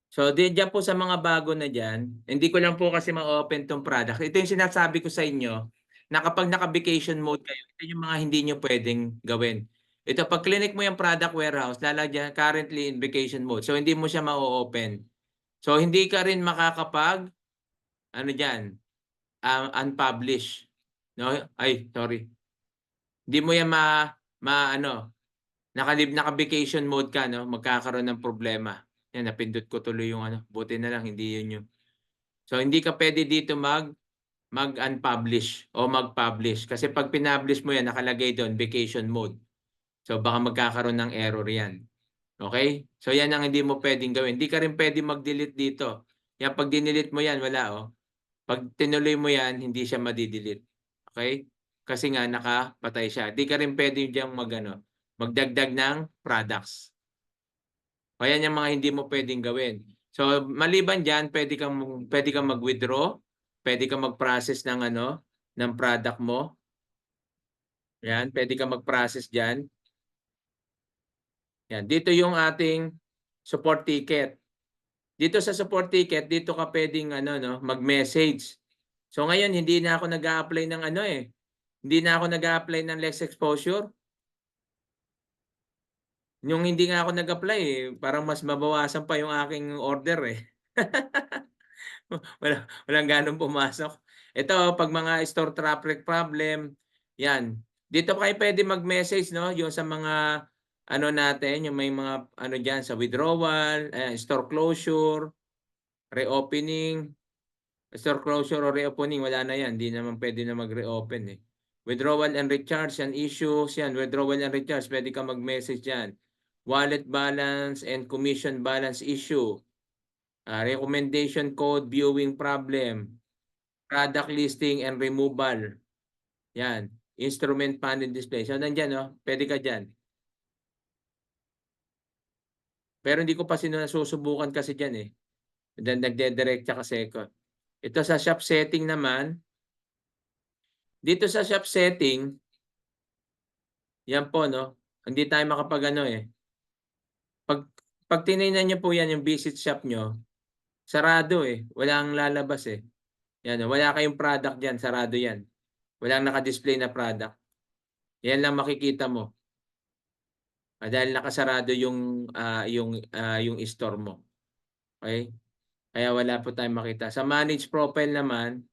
So diyan po sa mga bago na diyan, hindi ko lang po kasi ma-open tong product. Ito yung sinasabi ko sa inyo na kapag naka-vacation mode kayo, ito yung mga hindi nyo pwedeng gawin. Ito, pag clinic mo yung product warehouse, lalagyan currently in vacation mode. So hindi mo siya ma-open. So hindi ka rin makakapag unpublish. No? Ay, sorry. Hindi mo yan naka-vacation mode ka, no? Magkakaroon ng problema. Yan, napindot ko tuloy yung buti na lang, hindi yun yung. So hindi ka pwede dito mag-unpublish o mag-publish. Kasi pag pinublish mo yan, nakalagay doon, vacation mode. So baka magkakaroon ng error yan. Okay? So yan ang hindi mo pwedeng gawin. Hindi ka rin pwede mag-delete dito. Yan, pag dinelete mo yan, wala Pag tinuloy mo yan, hindi siya madidelete. Okay? Kasi nga nakapatay siya. Hindi ka rin pwede diyang magdagdag ng products. Kaya yung mga hindi mo pwedeng gawin. So maliban diyan, pwede kang mag-withdraw, pwede kang mag-process ng ng product mo. Yan, pwede kang mag-process diyan. Yan, dito yung ating support ticket. Dito sa support ticket, dito ka pwedeng mag-message. So ngayon hindi na ako nag-a-apply ng Hindi na ako nag-a-apply ng less exposure. Yung hindi nga ako nag-apply eh, parang mas mabawasan pa yung aking order eh. Walang ganong pumasok. Ito, pag mga store traffic problem, yan. Dito kayo pwede mag-message, no? Yung sa mga ano natin, yung may mga ano dyan sa withdrawal, store closure, reopening, store closure or reopening, wala na yan. Hindi naman pwede na mag-reopen eh. Withdrawal and recharge, yan issues, yan. Withdrawal and recharge, pwede ka mag-message yan. Wallet balance and commission balance issue. Recommendation code, viewing problem, product listing and removal. Yan. Instrument panel display. So, nandyan, no? Pwede ka dyan. Pero hindi ko pa sinusubukan kasi dyan eh. Then, nagde-direct kasi ko. Ito sa shop setting naman. Dito sa shop setting, yan po, no? Hindi tayo makapag ano eh. Pag tinignan nyo po yan, yung visit shop nyo, sarado eh. Walang lalabas eh. Yan, wala kayong product dyan, sarado yan. Walang naka-display na product. Yan lang makikita mo. Dahil nakasarado yung store mo. Okay? Kaya wala po tayong makita. Sa manage profile naman,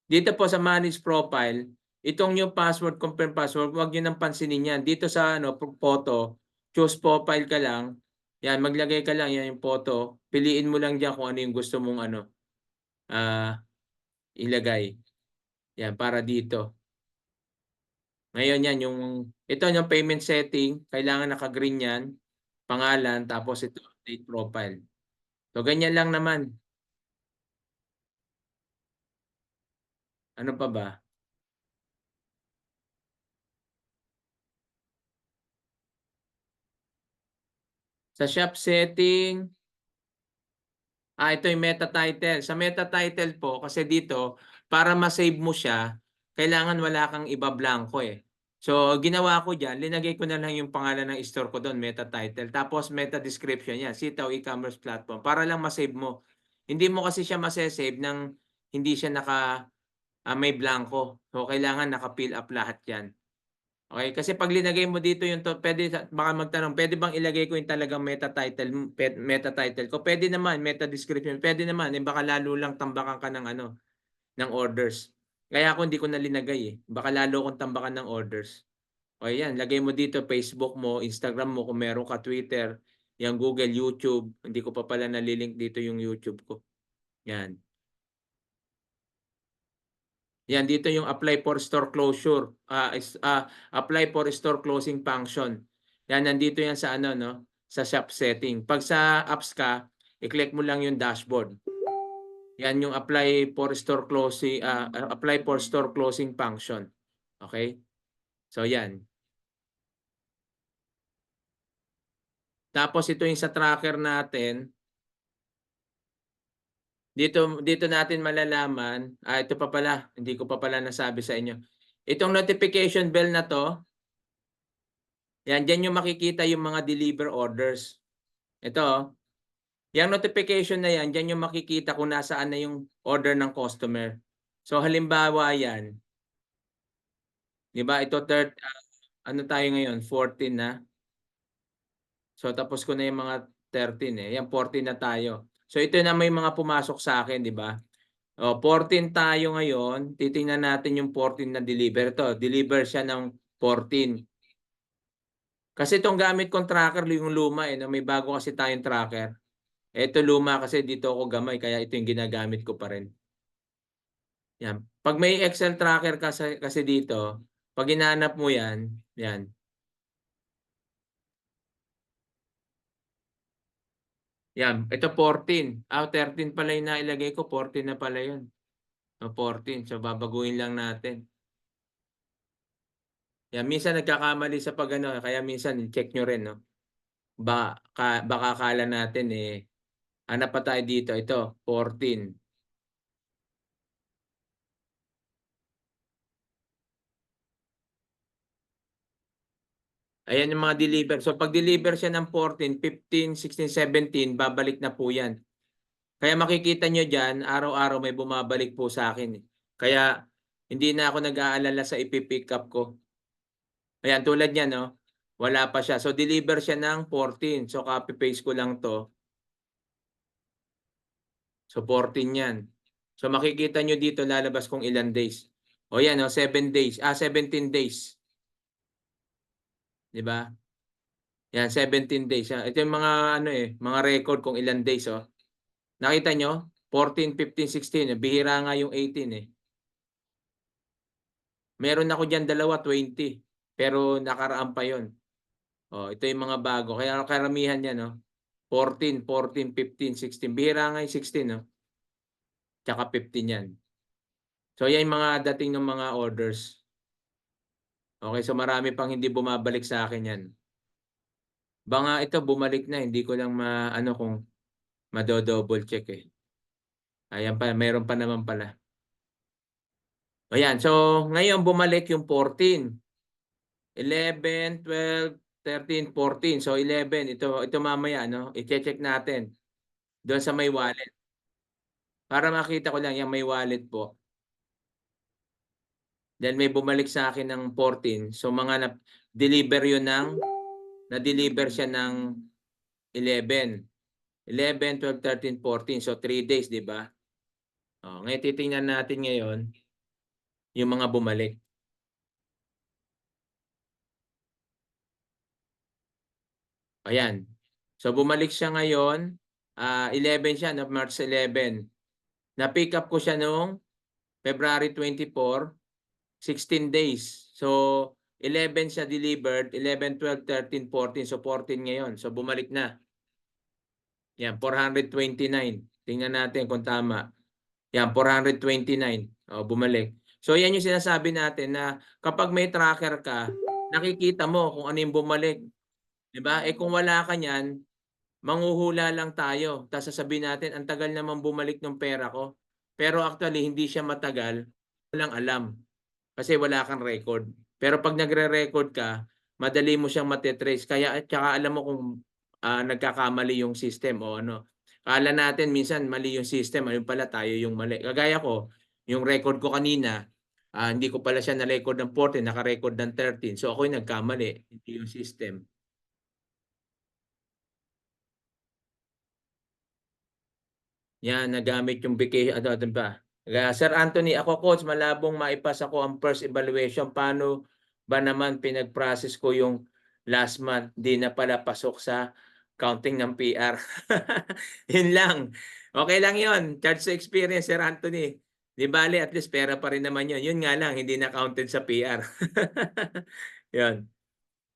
dito po sa manage profile, itong yung password, confirm password, huwag nyo nang pansinin yan. Dito sa photo, choose profile ka lang. Yan, maglagay ka lang yan yung photo. Piliin mo lang dyan kung ano yung gusto mong ilagay. Yan, para dito. Ngayon yan, ito yung payment setting, kailangan naka-green yan, pangalan, tapos ito, update profile. So, ganyan lang naman. Ano pa ba? Sa shop setting, ito yung meta title. Sa meta title po, kasi dito, para ma-save mo siya, kailangan wala kang iba blanco eh. So, ginawa ko dyan, linagay ko na lang yung pangalan ng store ko doon, meta title. Tapos, meta description yan, Sitaw e-commerce platform, para lang ma-save mo. Hindi mo kasi siya masasave nang hindi siya may blanco. So, kailangan naka-fill up lahat yan. Okay, kasi pag linagay mo dito yung pwede baka magtanong, pwede bang ilagay ko yung talagang meta title ko? Pwede naman, meta description, pwede naman, baka lalo lang tambakan ka ng orders. Kaya ako hindi ko na linagay eh. Baka lalo kong tambakan ng orders. Okay, yan, lagay mo dito Facebook mo, Instagram mo, kung meron ka Twitter, yung Google, YouTube. Hindi ko pa pala nalilink dito yung YouTube ko. Yan. Yan, dito yung apply for store closure. Apply for store closing function. Yan, nandito yan sa sa shop setting. Pag sa apps ka, i-click mo lang yung dashboard. Yan yung apply for store closing function. Okay? So yan. Tapos ito yung sa tracker natin. Dito natin malalaman, ito pa pala, hindi ko pa pala nasabi sa inyo. Itong notification bell na to, yan, dyan yung makikita yung mga deliver orders. Ito, yung notification na yan, dyan yung makikita kung nasaan na yung order ng customer. So halimbawa yan, di ba, ito ano tayo ngayon, 14 na. So tapos ko na yung mga 13 eh, yan 14 na tayo. So ito na may mga pumasok sa akin, di ba? 14 tayo ngayon. Titingnan natin yung 14 na deliver. Ito, deliver siya ng 14. Kasi itong gamit kong tracker, yung luma eh. May bago kasi tayong tracker. Ito luma kasi dito ako gamay. Kaya ito yung ginagamit ko pa rin. Yan. Pag may Excel tracker kasi dito, pag hinahanap mo yan, yan. Yan, ito 14. 13 pala yung nailagay ko. 14 na pala yun. 14. So, babaguhin lang natin. Yan, minsan nagkakamali sa kaya minsan check nyo rin, no? Baka akala natin ano pa tayo dito? Ito, 14. Ayan yung mga deliver. So, pag deliver siya ng 14, 15, 16, 17, babalik na po yan. Kaya makikita nyo dyan, araw-araw may bumabalik po sa akin. Kaya, hindi na ako nag-aalala sa ipipick up ko. Ayan, tulad yan, no? Wala pa siya. So deliver siya ng 14. So copy paste ko lang to. So 14 yan. So makikita nyo dito lalabas kung ilan days. O yan, 7 days. 17 days. Di ba? Yan, 17 days. Ito yung mga mga record kung ilan days. Nakita nyo? 14, 15, 16. Bihira nga yung 18 eh. Meron ako dyan dalawa, 20. Pero nakaraan pa yon. Ito yung mga bago. Kaya karamihan yan, 14, 14, 15, 16. Bihira nga yung 16, Tsaka 15 yan. So yan yung mga dating ng mga orders. Okay, so marami pang hindi bumabalik sa akin yan. Baka ito bumalik na, hindi ko lang kung mado-double check eh. Ayan pa, meron pa naman pala. Ayan, so ngayon bumalik yung 14. 11, 12, 13, 14. So 11, ito mamaya, i-check natin doon sa may wallet. Para makita ko lang yung may wallet po. Then may bumalik sa akin ng 14. So mga na-deliver yun na-deliver siya ng 11. 11, 12, 13, 14. So 3 days, di ba? Ngayon titingnan natin ngayon yung mga bumalik. Ayan. So bumalik siya ngayon. 11 siya, March 11. Na-pick up ko siya noong February 24, 16 days. So 11 siya delivered, 11, 12, 13, 14. So 14 ngayon. So bumalik na. Yan, 429. Tingnan natin kung tama. Yan, 429. Bumalik. So yan yung sinasabi natin na kapag may tracker ka, nakikita mo kung ano yung bumalik. Diba? Kung wala ka niyan, manghuhula lang tayo. Tapos sasabihin natin, ang tagal naman bumalik ng pera ko. Pero actually, hindi siya matagal. Walang alam. Kasi wala kang record. Pero pag nagre-record ka, madali mo siyang matetrace. Kaya tsaka alam mo kung nagkakamali yung system o ano. Kala natin minsan mali yung system. Ayun pala tayo yung mali. Kagaya ko, yung record ko kanina, hindi ko pala siya na-record ng 14, naka-record ng 13. So ako yung nagkamali. Hindi yung system. Yan, nagamit yung vacation. Ano ba? Sir Anthony, ako coach, malabong maipasa ko ang first evaluation. Paano ba naman pinag-process ko yung last month? Di na pala pasok sa counting ng PR. Yun lang. Okay lang yun. Charge sa experience, Sir Anthony. Di bale, at least pera pa rin naman yun. Yun nga lang, hindi na counted sa PR. Yun.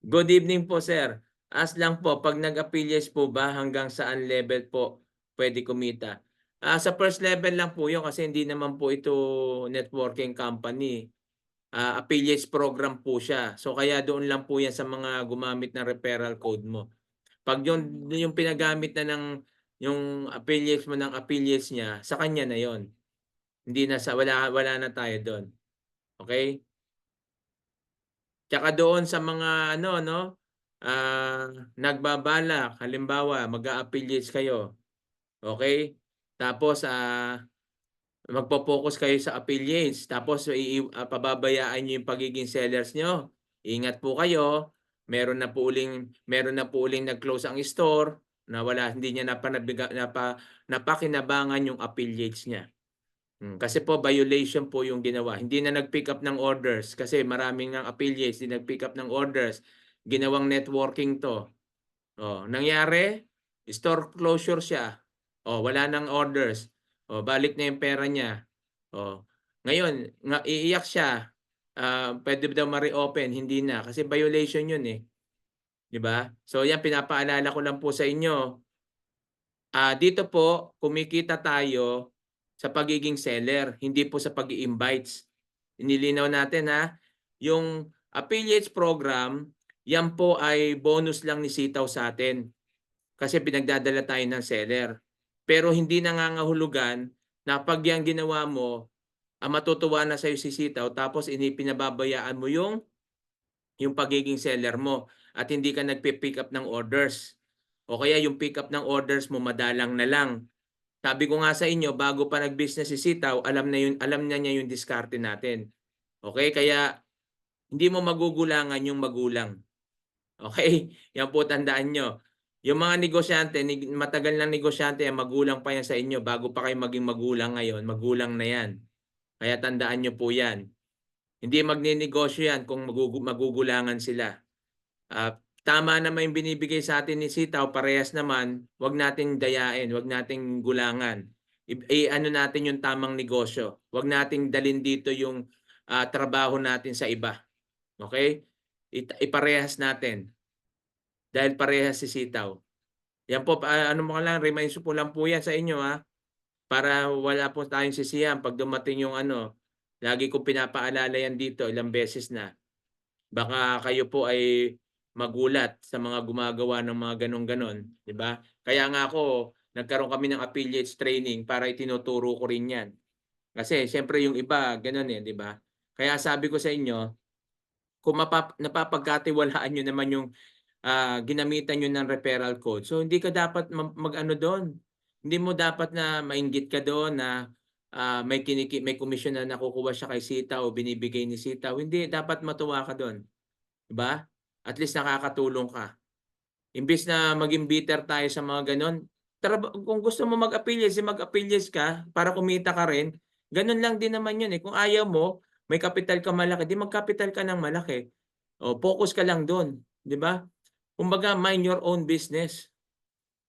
Good evening po, sir. As lang po, pag nag-affiliates po ba hanggang saan level po pwede kumita? Sa first level lang po yun kasi hindi naman po ito networking company. Affiliates program po siya. So kaya doon lang po yan sa mga gumamit ng referral code mo. Pag yung pinagamit na ng yung affiliates mo ng affiliates niya, sa kanya na yon. Hindi na wala na tayo doon. Okay? Tsaka doon sa mga nagbabalak, halimbawa, mag-a-affiliates kayo. Okay? Tapos magpo-focus kayo sa affiliates. Tapos pababayaan niyo yung pagiging sellers niyo. Ingat po kayo. Meron na po uling nag-close ang store na hindi niya napakinabangan yung affiliates niya. Kasi po violation po yung ginawa. Hindi na nag-pick up ng orders kasi maraming ng affiliates hindi nag-pick up ng orders. Ginawang networking to. Nangyari, store closure siya. Wala nang orders. Balik na yung pera niya. Ngayon, iiyak siya. Pwede daw ma-reopen, hindi na kasi violation yun eh. 'Di ba? So yan pinapaalala ko lang po sa inyo. Dito po kumikita tayo sa pagiging seller, hindi po sa pag-i-invites. Inilinaw natin yung affiliates program, yan po ay bonus lang ni Sitaw sa atin. Kasi pinagdadala tayo ng seller. Pero hindi nangangahulugan na pag yan ginawa mo, matutuwa na sa'yo si Sitaw tapos pinababayaan mo yung pagiging seller mo at hindi ka nagpipick up ng orders. O kaya yung pick up ng orders mo madalang na lang. Sabi ko nga sa inyo, bago pa nag-business si Sitaw, alam na niya yung diskarte natin. Okay? Kaya hindi mo magugulangan yung magulang. Okay? Yan po tandaan nyo. Yung mga negosyante, matagal ng negosyante, magulang pa yan sa inyo. Bago pa kayo maging magulang ngayon, magulang na yan. Kaya tandaan nyo po yan. Hindi magninegosyo yan kung magugulangan sila. Tama naman yung binibigay sa atin ni Sitaw, parehas naman, wag nating dayain, wag nating gulangan. Ano natin yung tamang negosyo. Wag nating dalin dito yung trabaho natin sa iba. Okay? Iparehas natin. Dahil parehas si Sitaw. Yan po, ano mo lang, remind po lang po yan sa inyo ha. Para wala po tayong sisiyan pag dumating yung ano. Lagi ko pinapaalala yan dito, ilang beses na. Baka kayo po ay magulat sa mga gumagawa ng mga ganon-ganon. Diba? Kaya nga ako, nagkaroon kami ng affiliates training para itinuturo ko rin yan. Kasi siyempre yung iba, ganon eh, di ba? Kaya sabi ko sa inyo, kung napapagkatiwalaan nyo naman yung ginamitan nyo ng referral code. So hindi ka dapat mag-ano doon. Hindi mo dapat na mainggit ka doon na may commission na nakukuha siya kay Sitaw o binibigay ni Sitaw. Hindi, dapat matuwa ka doon. Diba? At least nakakatulong ka. Imbis na maging bitter tayo sa mga ganon, kung gusto mo mag-affiliates ka para kumita ka rin. Ganon lang din naman yun eh. Kung ayaw mo, may kapital ka malaki, di mag-capital ka ng malaki. O, focus ka lang doon. Diba? Kumbaga, mind your own business.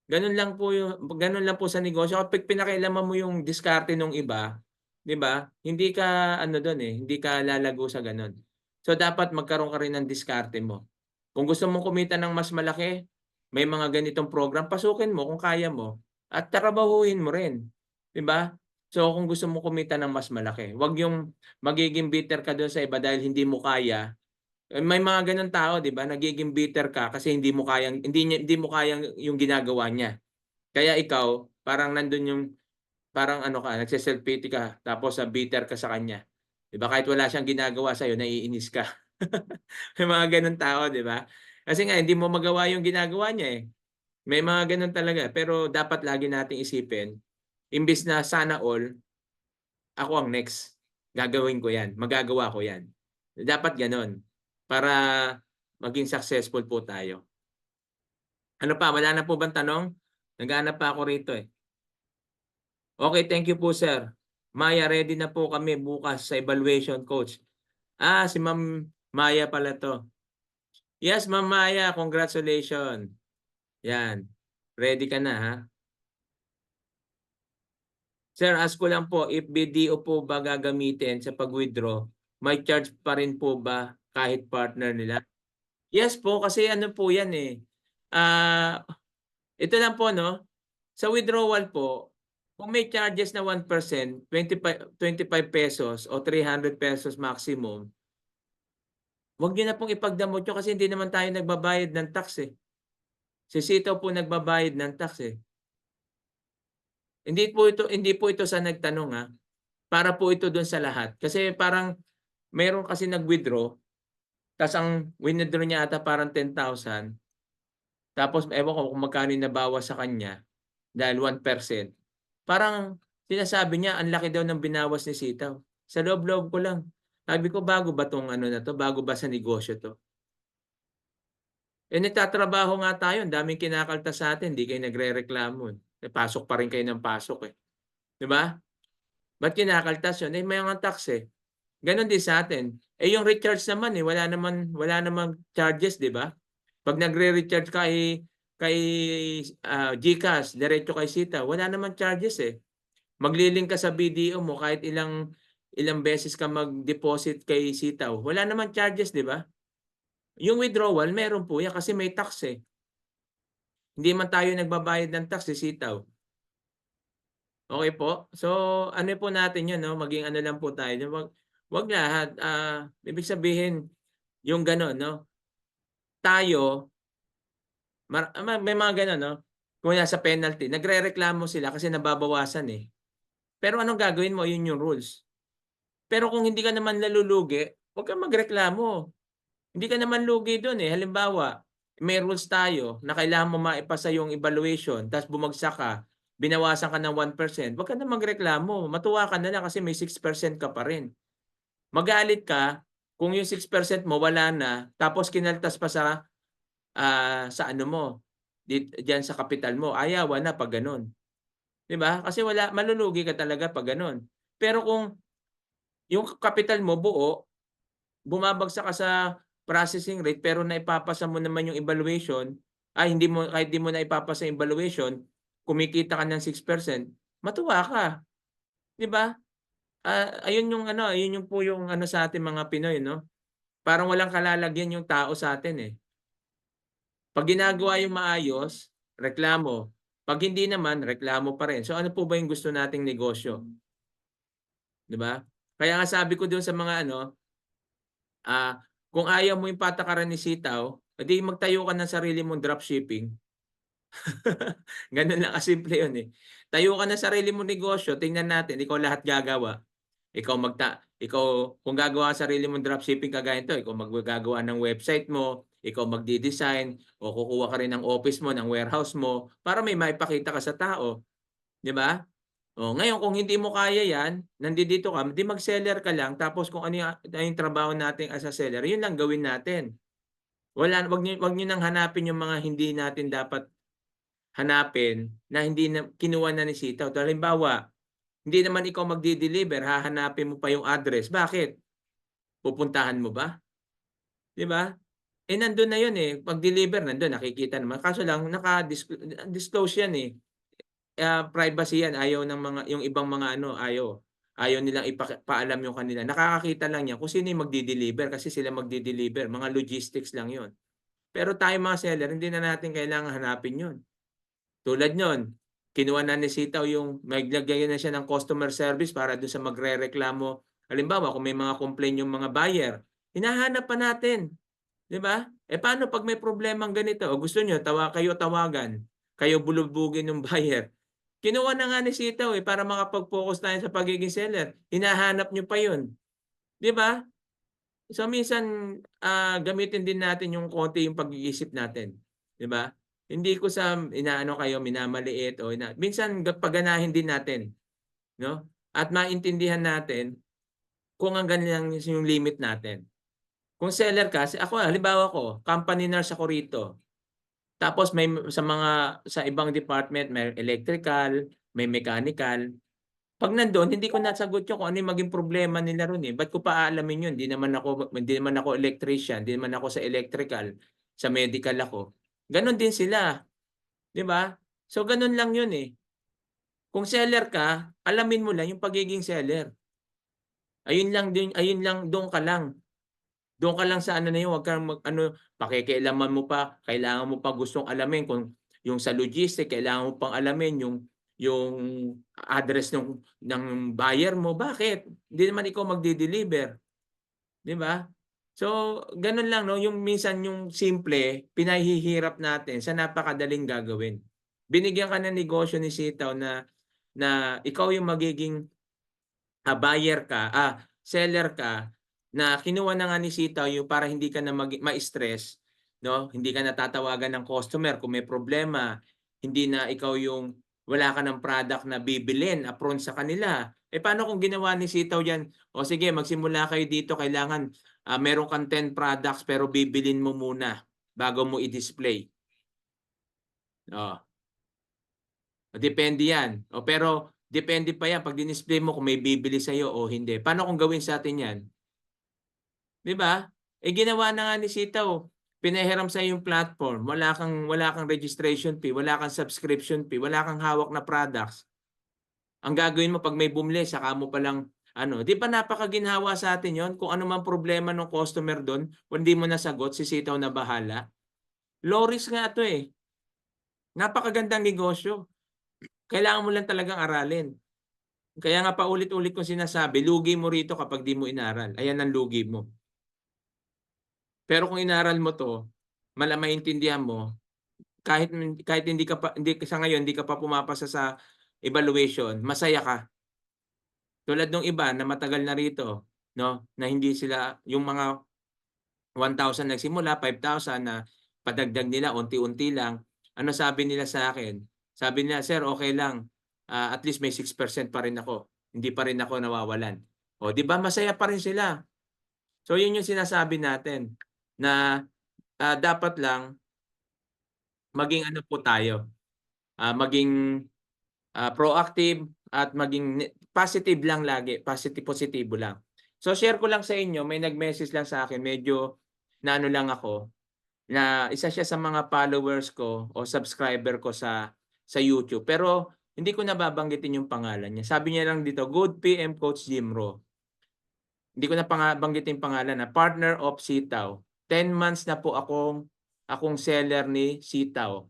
Ganun lang po sa negosyo. Kapag pinakialaman mo yung diskarte ng iba, 'di ba? Hindi ka hindi ka lalago sa ganun. So dapat magkaroon ka rin ng diskarte mo. Kung gusto mong kumita ng mas malaki, may mga ganitong program, pasukin mo kung kaya mo at trabahuhin mo rin, 'di ba? So kung gusto mo kumita ng mas malaki, 'wag yung magiging bitter ka doon sa iba dahil hindi mo kaya. May mga ganun tao, 'di ba? Nagiging bitter ka kasi hindi mo kayang yung ginagawa niya. Kaya ikaw, parang nandun yung parang nagse-self pity ka tapos bitter ka sa kanya. 'Di ba? Kahit wala siyang ginagawa sa iyo, naiinis ka. May mga ganun tao, 'di ba? Kasi nga hindi mo magawa yung ginagawa niya eh. May mga ganun talaga, pero dapat lagi nating isipin, imbis na sana all, ako ang next. Gagawin ko 'yan, magagawa ko 'yan. Dapat ganun. Para maging successful po tayo. Ano pa? Wala na po bang tanong? Naghahanap pa ako rito eh. Okay, thank you po sir. Maya, ready na po kami bukas sa evaluation coach. Si Ma'am Maya pala to. Yes, Ma'am Maya, congratulations. Yan. Ready ka na ha? Sir, ask ko lang po, if BDO po ba gagamitin sa pag-withdraw, may charge pa rin po ba kahit partner nila? Yes po, kasi ano po yan eh. Ito lang po no, sa withdrawal po, kung may charges na 1%, 25 pesos o 300 pesos maximum, huwag nyo na pong ipagdamot nyo kasi hindi naman tayo nagbabayad ng tax eh. Si Sitaw po nagbabayad ng tax eh. Hindi po ito sa nagtanong ha. Para po ito doon sa lahat. Kasi parang mayroon kasi nag-withdraw, tapos ang withdraw niya ata parang 10,000. Tapos ewan ko kung magkano nabawas sa kanya dahil 1%. Parang sinasabi niya ang laki daw ng binawas ni Sitaw. Sa loob-loob ko lang. Sabi ko bago ba tong na to? Bago ba sa negosyo to? Nagtatrabaho nga tayo. Ang daming kinakaltas sa atin. Hindi kayo nagre-reklamo. Pasok pa rin kayo ng pasok eh. Di ba? Ba't kinakaltas yun? May mga tax eh. Ganon din sa atin. Yung recharge naman wala naman charges, di ba? Pag nagre-recharge kay GCash, diretso kay Sitaw, wala naman charges eh. Maglilink ka sa BDO mo kahit ilang beses ka mag-deposit kay Sitaw, wala naman charges, di ba? Yung withdrawal, meron po yan kasi may tax eh. Hindi man tayo nagbabayad ng tax si Sitaw. Okay po? So, ano po natin yun, no? Maging ano lang po tayo. Wag lahat. Ibig sabihin, yung gano'n, no? Tayo, may mga gano'n, no? Kung nasa penalty, nagre-reklamo sila kasi nababawasan eh. Pero anong gagawin mo? Yun yung rules. Pero kung hindi ka naman lalulugi, huwag kang magreklamo. Hindi ka naman lugi doon eh. Halimbawa, may rules tayo na kailangan mo maipasa yung evaluation, tapos bumagsak ka, binawasan ka ng 1%, huwag ka na magreklamo. Matuwa ka na lang kasi may 6% ka pa rin. Magalit ka kung yung 6% mo wala na, tapos kinaltas pa sa sa ano mo, diyan sa kapital mo. Ayawan na pag gano'n. 'Di ba? Kasi malulugi ka talaga pag gano'n. Pero kung yung kapital mo buo, bumabagsak ka sa processing rate pero naipapasa mo naman yung evaluation, hindi mo kahit di mo naipapasa yung evaluation, kumikita ka ng 6%, matuwa ka, 'di ba? Ayun yung ano, ayun yung po yung ano sa ating mga Pinoy 'no, parang walang kalalagyan yung tao sa atin, eh. 'Pag ginagawa yung maayos, reklamo, 'pag hindi naman, reklamo pa rin. So ano po ba yung gusto nating negosyo, 'di ba? Kaya nga sabi ko dun sa mga ano, kung ayaw mo yung patakaran ni sitaw, edi magtayo ka ng sarili mong dropshipping. Gano'n lang kasimple yun, eh. Tayo ka ng sarili mong negosyo, tingnan natin, ikaw lahat gagawa. Ikaw kung gagawa ka sarili mong dropshipping kagaya nito, ikaw gagawa ng website mo, ikaw magde-design o kukuha ka rin ng office mo, ng warehouse mo para may maipakita ka sa tao, 'di ba? Oh, ngayon kung hindi mo kaya 'yan, nandito ka, 'di mag-seller ka lang tapos kung ano yung trabaho natin as a seller, 'yun lang gawin natin. Wag niyo nang hanapin yung mga hindi natin dapat hanapin na hindi na kinuha na ni sitaw. Halimbawa, hindi naman ikaw magde-deliver, hahanapin mo pa yung address. Bakit? Pupuntahan mo ba? 'Di ba? Nandun na yun, eh. Pag-deliver nandun nakikita naman. Kaso lang disclose yan, eh. Privacy yan. Ayaw ng mga yung ibang mga ano, ayaw nilang paalam yung kanila. Nakakakita lang yan kung sino yung magde-deliver kasi sila magde-deliver. Mga logistics lang yun. Pero tayo mga seller, hindi na natin kailangan hanapin yun. Tulad nun, kinuha na ni sitaw yung naglagay na siya ng customer service para doon sa magrereklamo. Halimbawa, kung may mga complaint yung mga buyer, hinahanap pa natin, 'di ba? Paano pag may problemang ganito o gusto niyo kayo tawagan, kayo bulubugin ng buyer. Kinuha na nga ni sitaw, para makapag-focus tayo sa pagiging seller, hinahanap niyo pa 'yun, 'di ba? So minsan, gamitin din natin yung konti yung pag-iisip natin, 'di ba? Hindi ko sa inaano kayo, minamaliit o minsan paganahin din natin, 'no? At maintindihan natin kung hangga'n lang yung limit natin. Kung seller ka, ako halimbawa ko, company nurse ako rito. Tapos may sa ibang department may electrical, may mechanical. 'Pag nando'n hindi ko nasagot yun kung ano yung maging problema nila ro'n, eh. Ba't ko pa aalamin yun? Hindi naman ako electrician, hindi naman ako sa electrical, sa medical ako. Gano'n din sila, 'di ba? So gano'n lang yun, eh. Kung seller ka, alamin mo lang yung pagiging seller. Ayun lang, do'n ka lang. Do'n ka lang sa ano na yun, huwag kang pakikialaman mo pa, kailangan mo pa gustong alamin kung yung sa logistic, kailangan mo pang alamin yung address ng buyer mo. Bakit? Hindi naman ikaw magde-deliver, 'di ba? So, gano'n lang 'no, yung minsan yung simple, pinahihirap natin sa napakadaling gagawin. Binigyan ka ng negosyo ni sitaw na ikaw yung magiging, buyer ka, seller ka na kinuha na nga ni sitaw yung para hindi ka na ma-stress, 'no? Hindi ka na tatawagan ng customer kung may problema, hindi na ikaw yung wala ka ng product na bibilhin upfront sa kanila. Paano kung ginawa ni sitaw diyan, "O sige magsimula kayo dito kailangan, meron kang 10 products pero bibilhin mo muna bago mo i-display." Oh, depende 'yan. Pero depende pa 'yan 'pag dinisplay mo kung may bibili sa'yo o hindi. Paano kung gawin sa'tin 'yan? 'Di ba? Ginawa na nga ni sitaw, pinahiram sa'yo yung platform, wala kang registration fee, wala kang subscription fee, wala kang hawak na products. Ang gagawin mo 'pag may bumili saka mo palang ano, 'di ba napakaginhawa sa atin 'yon? Kung ano mang problema ng customer do'n, kung hindi mo nasagot, si sitaw na bahala. Low risk nga 'to, eh. Napakagandang negosyo. Kailangan mo lang talagang aralin. Kaya nga paulit-ulit kong sinasabi, lugi mo rito kapag 'di mo inaral. Ayan ang lugi mo. Pero kung inaral mo 'to, maintindihan mo, kahit kahit hindi sa ngayon hindi ka pa pumapasa sa evaluation, masaya ka. Tulad nung iba na matagal na rito, 'no, na hindi sila yung mga 1,000 nagsimula, 5,000 na padagdag nila unti-unti lang. Ano sabi nila sa akin? Sabi nila, "Sir, okey lang, at least may 6% pa rin ako. Hindi pa rin ako nawawalan." 'Di ba masaya pa rin sila. So yun yung sinasabi natin na, dapat lang maging ano po tayo, maging proactive at maging positive lang lagi, positibo lang. So share ko lang sa inyo, may nag-message lang sa akin, medyo na ano lang ako, na isa siya sa mga followers ko o subscriber ko sa YouTube. Pero hindi ko nababanggitin yung pangalan niya. Sabi niya lang dito, Good PM Coach Jimro. Hindi ko na banggitin pangalan na partner of Sitaw. 10 months na po akong seller ni Sitaw.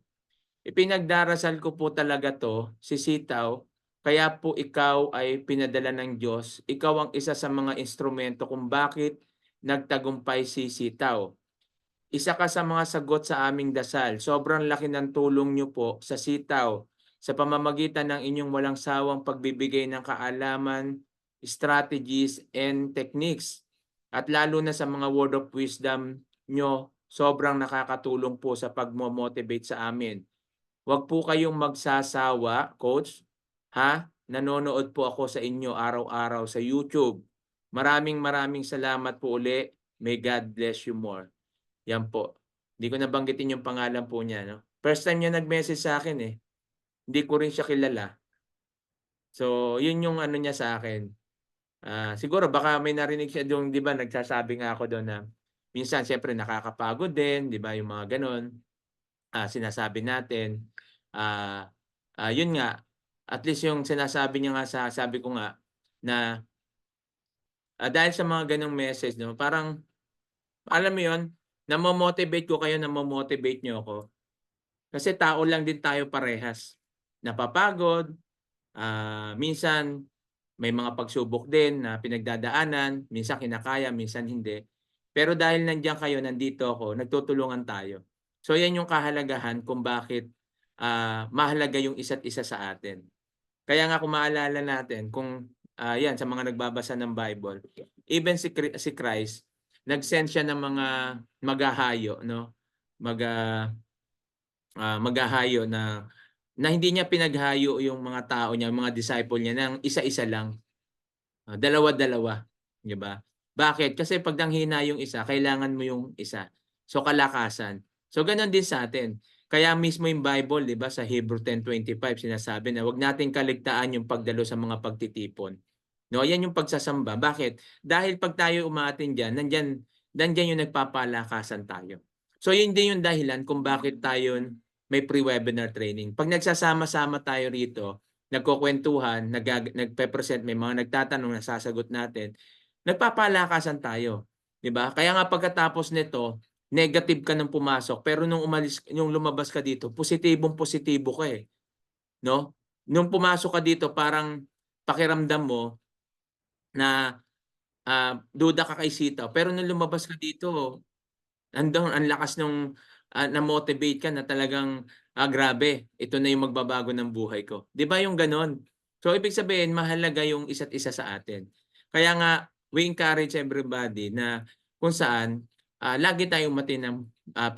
Ipinagdarasal ko po talaga to si Sitaw, kaya po ikaw ay pinadala ng Diyos. Ikaw ang isa sa mga instrumento kung bakit nagtagumpay si Sitaw. Isa ka sa mga sagot sa aming dasal. Sobrang laki ng tulong niyo po sa Sitaw sa pamamagitan ng inyong walang sawang pagbibigay ng kaalaman, strategies, and techniques. At lalo na sa mga word of wisdom nyo, sobrang nakakatulong po sa pagmo-motivate sa amin. Huwag po kayong magsasawa, Coach. Nanonood po ako sa inyo araw-araw sa YouTube. Maraming salamat po uli. May God bless you more. Yan po. Hindi ko nabanggitin yung pangalan po niya. No? First time niya nag-message sa akin eh. Hindi ko rin siya kilala. So, yun yung ano niya sa akin. Siguro baka may narinig siya doon, di ba, nagsasabi nga ako doon na minsan siyempre nakakapagod din, di ba, yung mga ganon. Sinasabi natin. Yun nga, at least yung sinasabi niya nga sabi ko nga na dahil sa mga ganong message, no, parang alam mo yun, namo-motivate ko kayo, namo-motivate niyo ako. Kasi tao lang din tayo parehas. Napapagod, minsan may mga pagsubok din na pinagdadaanan, minsan kinakaya, minsan hindi. Pero dahil nandiyan kayo, nandito ako, nagtutulungan tayo. So yan yung kahalagahan kung bakit mahalaga yung isa't isa sa atin. Kaya nga kung maalala natin, kung yan sa mga nagbabasa ng Bible, even si Christ, nag-send siya ng mga maghahayo, no? Maghahayo na hindi niya pinaghayo yung mga tao niya, mga disciple niya ng isa-isa lang. Dalawa-dalawa, di ba? Bakit? Kasi pag nanghina yung isa, kailangan mo yung isa. So kalakasan. So ganoon din sa atin. Kaya mismo yung Bible, di ba, sa Hebrew 10:25 sinasabi na wag nating kaligtaan yung pagdalo sa mga pagtitipon. No, yan yung pagsasamba. Bakit? Dahil pag tayo umaatin diyan, nandiyan yung nagpapalakasan tayo. So yun din yung dahilan kung bakit tayo may pre-webinar training. Pag nagsasama-sama tayo rito, nagkukwentuhan, nagpe-present, may mga nagtatanong, nasasagot natin, nagpapalakasan tayo, 'di ba? Kaya nga pagkatapos nito, negative ka nang pumasok, pero nung lumabas ka dito, positibo ka eh. No? Nung pumasok ka dito, parang pakiramdam mo na duda ka kay Sitaw, pero nung lumabas ka dito, andun ang lakas nung na-motivate ka na talagang grabe, ito na yung magbabago ng buhay ko. 'Di ba yung ganon? So ibig sabihin mahalaga yung isa't isa sa atin. Kaya nga we encourage everybody na kung saan lagi tayong ng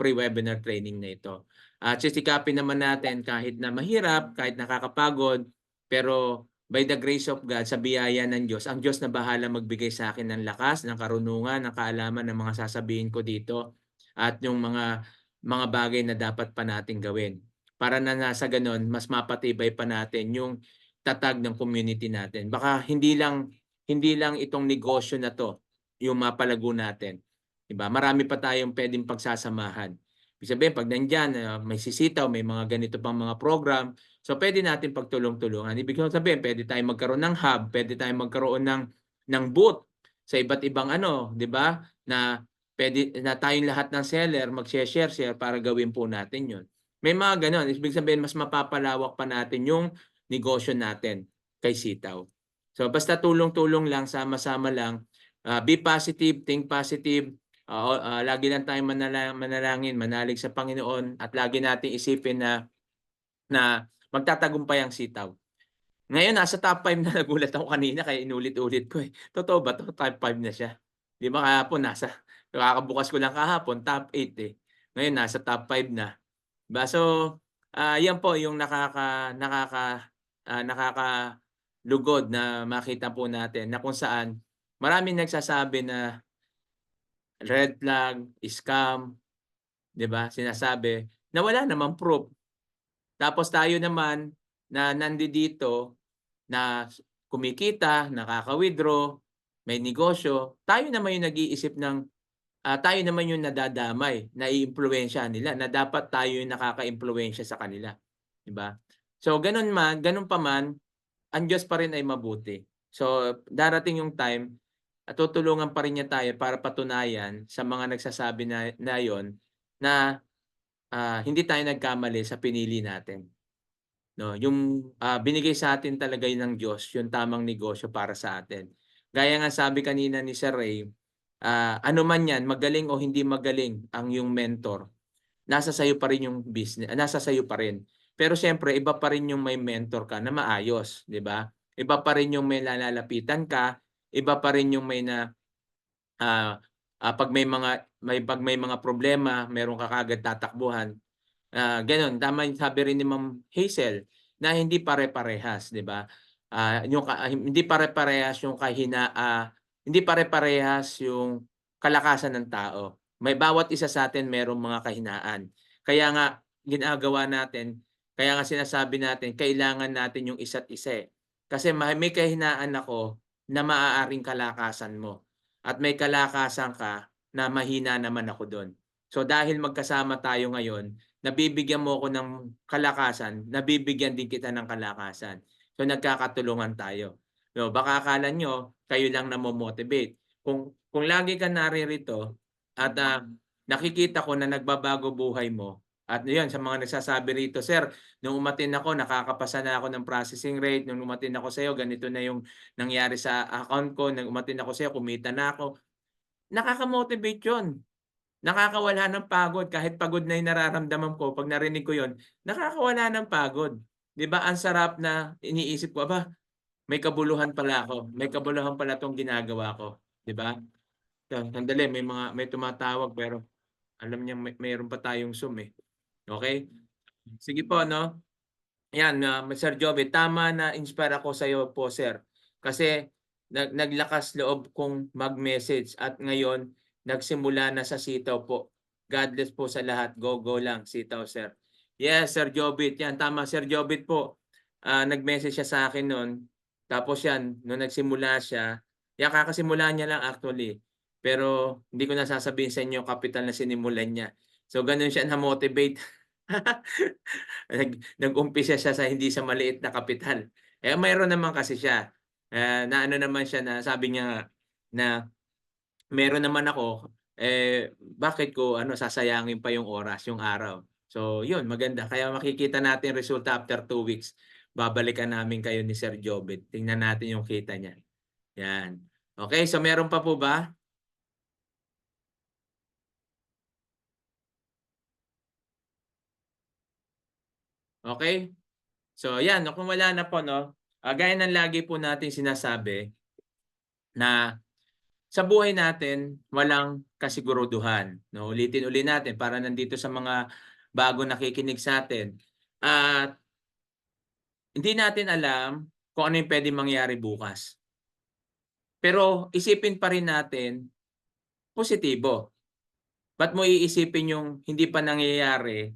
pre-webinar training na ito. Sisikapin naman natin kahit na mahirap, kahit nakakapagod, pero by the grace of God, sa biyaya ng Diyos, ang Diyos na bahala magbigay sa akin ng lakas, ng karunungan, ng kaalaman ng mga sasabihin ko dito at yung mga bagay na dapat pa nating gawin. Para na nasa ganon, mas mapatibay pa natin yung tatag ng community natin. Baka hindi lang itong negosyo na to yung mapalago natin. Diba? Marami pa tayong pwedeng pagsasamahan. Ibig sabihin, pag nandyan, may sisitaw, may mga ganito pang mga program, so pwede natin pagtulong-tulungan. Ibig sabihin, pwede tayong magkaroon ng hub, pwede tayong magkaroon ng booth sa iba't ibang di ba? Na pwede na tayong lahat ng seller mag-share para gawin po natin 'yon. May mga ganon. Ibig sabihin, mas mapapalawak pa natin yung negosyo natin kay Sitaw. So basta tulong-tulong lang, sama-sama lang. Be positive, think positive. Lagi lang tayong manalangin, manalig sa Panginoon at lagi nating isipin na magtatagumpay ang Sitaw. Ngayon, nasa top 5 na, nagulat ako kanina kaya inulit-ulit ko eh. Totoo ba to? Top 5 na siya. Di ba kahapon kakabukas ko lang kahapon, top 8 eh. Ngayon, nasa top 5 na. Diba? So, yan po yung nakakalugod na makita po natin na kung saan maraming nagsasabi na red flag, scam, 'di ba? Sinasabi, na wala namang proof. Tapos tayo naman na nandito na kumikita, nakaka-withdraw, may negosyo, tayo naman yung nag-iisip ng tayo naman yung nadadamay, naiimpluwensyahan nila na dapat tayo yung nakaka-impluwensya sa kanila, 'di ba? So ganun pa man, ang Diyos pa rin ay mabuti. So darating yung time at tutulungan pa rin niya tayo para patunayan sa mga nagsasabi na yon na hindi tayo nagkamali sa pinili natin. No, yung binigay sa atin talaga yun ng Diyos, yung tamang negosyo para sa atin. Gaya nga sabi kanina ni Sir Ray, ano man yan, magaling o hindi magaling ang yung mentor, nasa sayo pa rin yung business, nasa sayo pa rin. Pero siyempre, iba pa rin yung may mentor ka na maayos, di ba? Iba pa rin yung may lalalapitan ka, iba pa rin yung may na pag may mga problema, meron ka kagad tatakbuhan. Gano'n, tama yung sabi rin ni Ma'am Hazel na hindi pare-parehas, 'di ba? Hindi pare-parehas yung hindi pare-parehas yung kalakasan ng tao. May bawat isa sa atin merong mga kahinaan. Kaya nga ginagawa natin, kaya nga sinasabi natin kailangan natin yung isa't isa. Kasi may kahinaan ako na maaaring kalakasan mo at may kalakasan ka na mahina naman ako do'n. So dahil magkasama tayo ngayon, nabibigyan mo ako ng kalakasan, nabibigyan din kita ng kalakasan. So nagkakatulungan tayo. So baka akala nyo, kayo lang namo-motivate. Kung lagi ka naririto at nakikita ko na nagbabago buhay mo, at yun, sa mga nagsasabi rito, Sir, nung umatin ako, nakakapasa na ako ng processing rate, nung umatin ako sa'yo, ganito na yung nangyari sa account ko, nung umatin ako sa'yo, kumita na ako. Nakaka-motivate yun. Nakakawala ng pagod. Kahit pagod na yung nararamdaman ko, pag narinig ko yun, nakakawala ng pagod. Di ba? Ang sarap na iniisip ko, may kabuluhan pala ako. May kabuluhan pala itong ginagawa ko. Di ba? Sandali, may tumatawag pero alam niya mayroon pa tayong Zoom eh. Okay? Sige po, no? Yan, Sir Joby, tama na inspire ako sa iyo po, sir. Kasi naglakas loob kong mag-message at ngayon nagsimula na sa sitaw po. God bless po sa lahat. Go lang, sitaw, sir. Yes, Sir Jobit. Yan, tama, Sir Jobit po. Nag-message siya sa akin noon. Tapos yan, nung nagsimula siya, kakasimula niya lang actually. Pero hindi ko na sasabihin sa inyo kapital na sinimulan niya. So ganun siya na-motivate. Nag-umpisa siya sa hindi sa maliit na kapital. Mayroon naman kasi siya. Na ano naman siya na sabi niya na meron naman ako, bakit ko sasayangin pa yung oras, yung araw. So yun, maganda. Kaya makikita natin resulta after 2 weeks. Babalikan namin kayo ni Sir Jobit. Tingnan natin yung kita niya. Yan. Okay, so meron pa po ba? Okay? So yan, kung wala na po, no? Gaya ng lagi po natin sinasabi na sa buhay natin, walang kasiguruduhan. No? Ulitin natin para nandito sa mga bago nakikinig sa atin. At hindi natin alam kung ano yung pwede mangyari bukas. Pero isipin pa rin natin, positibo. Ba't mo iisipin yung hindi pa nangyayari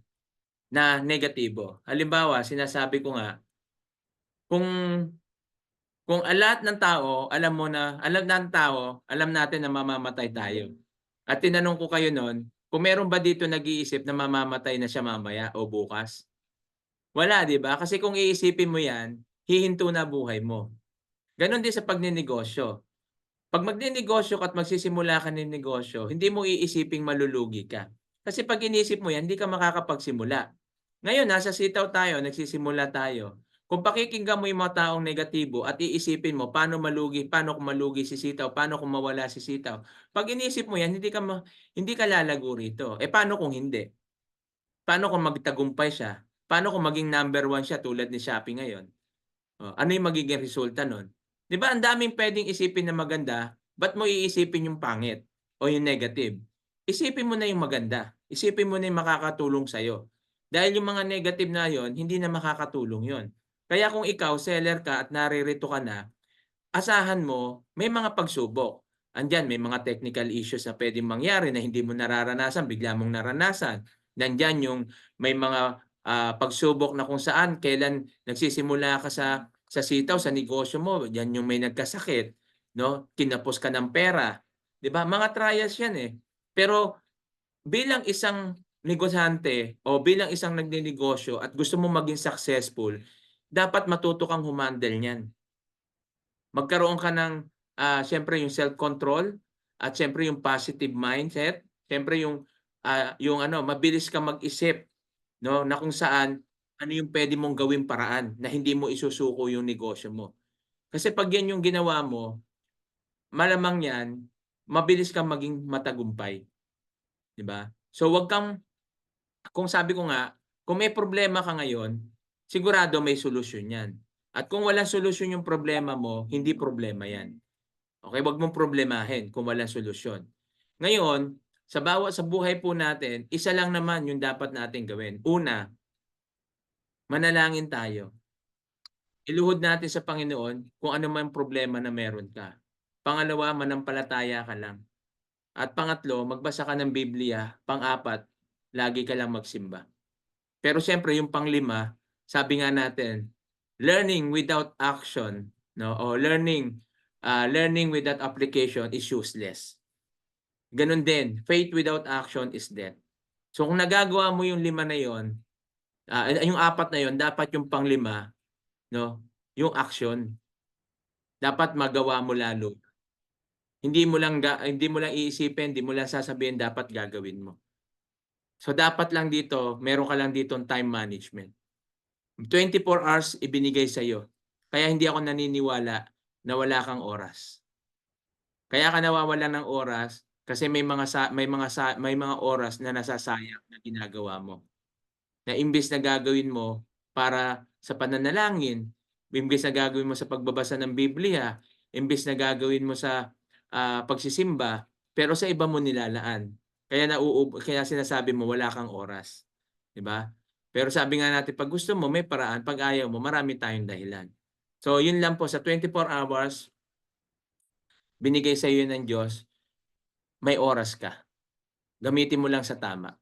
na negatibo? Halimbawa, sinasabi ko nga, kung lahat ng tao, alam natin na mamamatay tayo. At tinanong ko kayo noon, kung meron ba dito nag-iisip na mamamatay na siya mamaya o bukas? Wala, di ba? Kasi kung iisipin mo yan, hihinto na buhay mo. Ganon din sa pagninegosyo. Pag magninegosyo ka at magsisimula ka ng negosyo, hindi mo iisiping malulugi ka. Kasi pag inisip mo yan, hindi ka makakapagsimula. Ngayon, nasa sitaw tayo, nagsisimula tayo. Kung pakikinggan mo yung mga taong negatibo at iisipin mo paano kung malugi si sitaw, paano kung mawala si sitaw. Pag inisip mo yan, hindi ka lalago rito. Paano kung hindi? Paano kung magtagumpay siya? Paano kung maging number 1 siya tulad ni Shopee ngayon? Ano yung magiging resulta nun? Di ba ang daming pwedeng isipin na maganda, ba't mo iisipin yung pangit o yung negative? Isipin mo na yung maganda. Isipin mo na yung makakatulong sa'yo. Dahil yung mga negative na yon, hindi na makakatulong yon. Kaya kung ikaw, seller ka at naririto ka na, asahan mo, may mga pagsubok. Andyan, may mga technical issues na pwedeng mangyari na hindi mo nararanasan, bigla mong naranasan. Nandyan yung may mga pagsubok na kung saan, kailan nagsisimula ka sa sitaw, sa negosyo mo, yan yung may nagkasakit, no? Kinapos ka ng pera. 'Di ba? Mga trials yan eh. Pero bilang isang negosyante o bilang isang nagninegosyo at gusto mo maging successful, dapat matuto kang humandle niyan. Magkaroon ka ng siyempre yung self-control at siyempre yung positive mindset, siyempre yung mabilis ka mag-isip, no, na kung saan ano yung pwede mong gawing paraan na hindi mo isusuko yung negosyo mo. Kasi pag yan yung ginawa mo, malamang yan, mabilis kang maging matagumpay. 'Di ba? So wag kang, kung sabi ko nga, kung may problema ka ngayon, sigurado may solusyon yan. At kung walang solusyon yung problema mo, hindi problema yan. Okay, wag mong problemahin kung walang solusyon. Ngayon, sa buhay po natin, isa lang naman yung dapat natin gawin. Una, manalangin tayo. Iluhod natin sa Panginoon kung ano man problema na meron ka. Pangalawa, manampalataya ka lang. At pangatlo, magbasa ka ng Biblia. Pang-apat, lagi ka lang magsimba. Pero siyempre, yung panglima, sabi nga natin, learning without action, no, o learning without application is useless. Ganun din, faith without action is death. So kung nagagawa mo yung lima na yon, yung apat na yon, dapat yung panglima, no, yung action. Dapat magawa mo lalo. Hindi mo lang iisipin, hindi mo lang sasabihin, dapat gagawin mo. So dapat lang dito, meron ka lang ditong time management. 24 hours ibinigay sa iyo. Kaya hindi ako naniniwala na wala kang oras. Kaya ka nawawalan ng oras kasi may mga oras na nasasayang na ginagawa mo. Na imbes na gagawin mo para sa pananalangin, imbes na gagawin mo sa pagbabasa ng Biblia, imbes na gagawin mo sa pagsisimba, pero sa iba mo nilalaan. Kaya sinasabi mo wala kang oras. 'Di ba? Pero sabi nga natin, pag gusto mo may paraan, pag ayaw mo marami tayong dahilan. So yun lang po, sa 24 hours binigay sa iyo ng Diyos, may oras ka. Gamitin mo lang sa tama.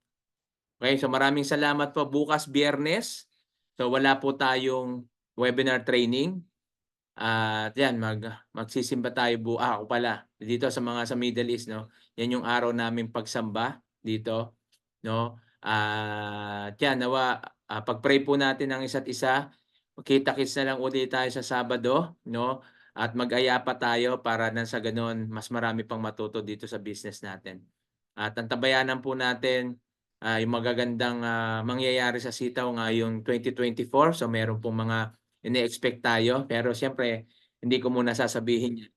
Okay, so maraming salamat po. Bukas Biyernes, so wala po tayong webinar training. At yan, magsisimba tayo ako pala dito sa Middle East, no. Yan yung araw naming pagsamba dito, no. Yan, nawa pag-pray po natin ang isa't isa. Kita-kits na lang ulit tayo sa Sabado, no. At mag-aya pa tayo para nang sa ganun mas marami pang matuto dito sa business natin. At antabayanan po natin yung magagandang mangyayari sa Sitaw ngayong 2024. So meron pong mga ini-expect tayo. Pero siyempre, hindi ko muna sasabihin yan.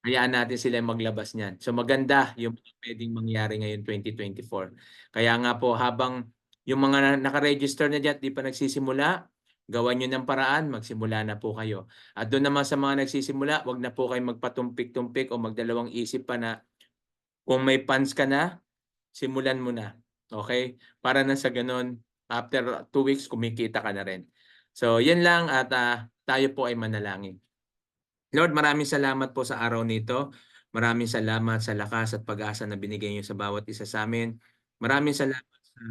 Hayaan natin sila maglabas niyan. So maganda yung pwedeng mangyari ngayon 2024. Kaya nga po, habang yung mga nakaregister na dyan, di pa nagsisimula, gawan nyo ng paraan, magsimula na po kayo. At doon naman sa mga nagsisimula, wag na po kayo magpatumpik-tumpik o magdalawang isip pa na kung may funds ka na, simulan mo na. Okay? Para na sa ganun, after 2 weeks, kumikita ka na rin. So, yan lang at tayo po ay manalangin. Lord, maraming salamat po sa araw nito. Maraming salamat sa lakas at pag-asa na binigay niyo sa bawat isa sa amin. Maraming salamat sa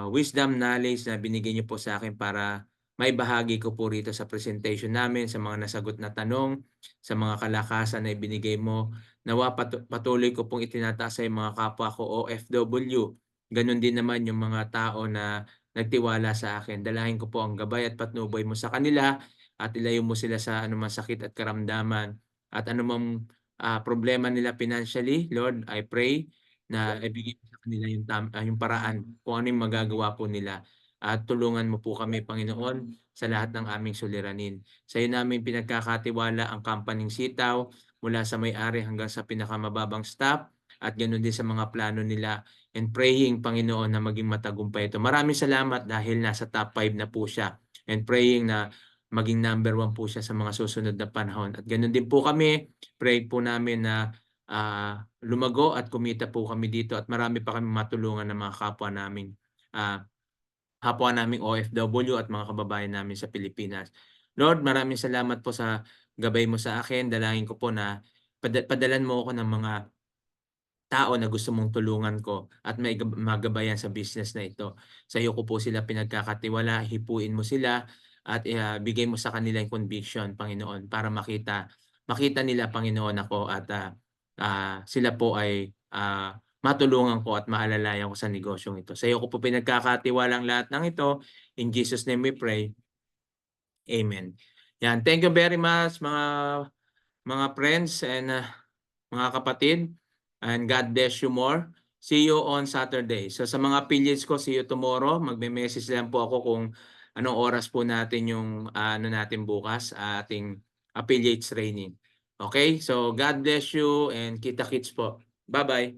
wisdom, knowledge na binigay niyo po sa akin para may bahagi ko po rito sa presentation namin, sa mga nasagot na tanong, sa mga kalakasan na ibinigay mo. Nawa patuloy ko pong itinataas sa mga kapwa ko OFW. Ganon din naman yung mga tao na nagtiwala sa akin. Dalahin ko po ang gabay at patnubay mo sa kanila at ilayo mo sila sa anumang sakit at karamdaman at anumang problema nila financially. Lord, I pray na ibigay mo sa kanila yung paraan kung ano yung magagawa po nila. At tulungan mo po kami, Panginoon, sa lahat ng aming suliranin. Sa iyo namin pinagkakatiwala ang kampaning Sitaw mula sa may-ari hanggang sa pinakamababang staff at ganoon din sa mga plano nila and praying, Panginoon, na maging matagumpay ito. Maraming salamat dahil nasa top 5 na po siya and praying na maging number 1 po siya sa mga susunod na panahon. At ganoon din po kami, pray po namin na lumago at kumita po kami dito at marami pa kami matulungan ng mga kapwa naming OFW at mga kababayan namin sa Pilipinas. Lord, maraming salamat po sa gabay mo sa akin. Dalangin ko po na padalan mo ako ng mga tao na gusto mong tulungan ko at may magabayan sa business na ito. Sa iyo ko po sila pinagkakatiwala, hipuin mo sila at bigay mo sa kanila yung conviction, Panginoon, para makita nila, Panginoon, ako at sila po ay matulungan ko at maalalayan ko sa negosyong ito. Sa iyo ko po pinagkakatiwalang lahat ng ito. In Jesus' name we pray. Amen. Yan. Thank you very much mga friends and mga kapatid. And God bless you more. See you on Saturday. So sa mga affiliates ko, see you tomorrow. Magme-message lang po ako kung anong oras po natin yung natin bukas, ating affiliates training. Okay? So God bless you and kita-kits po. Bye-bye.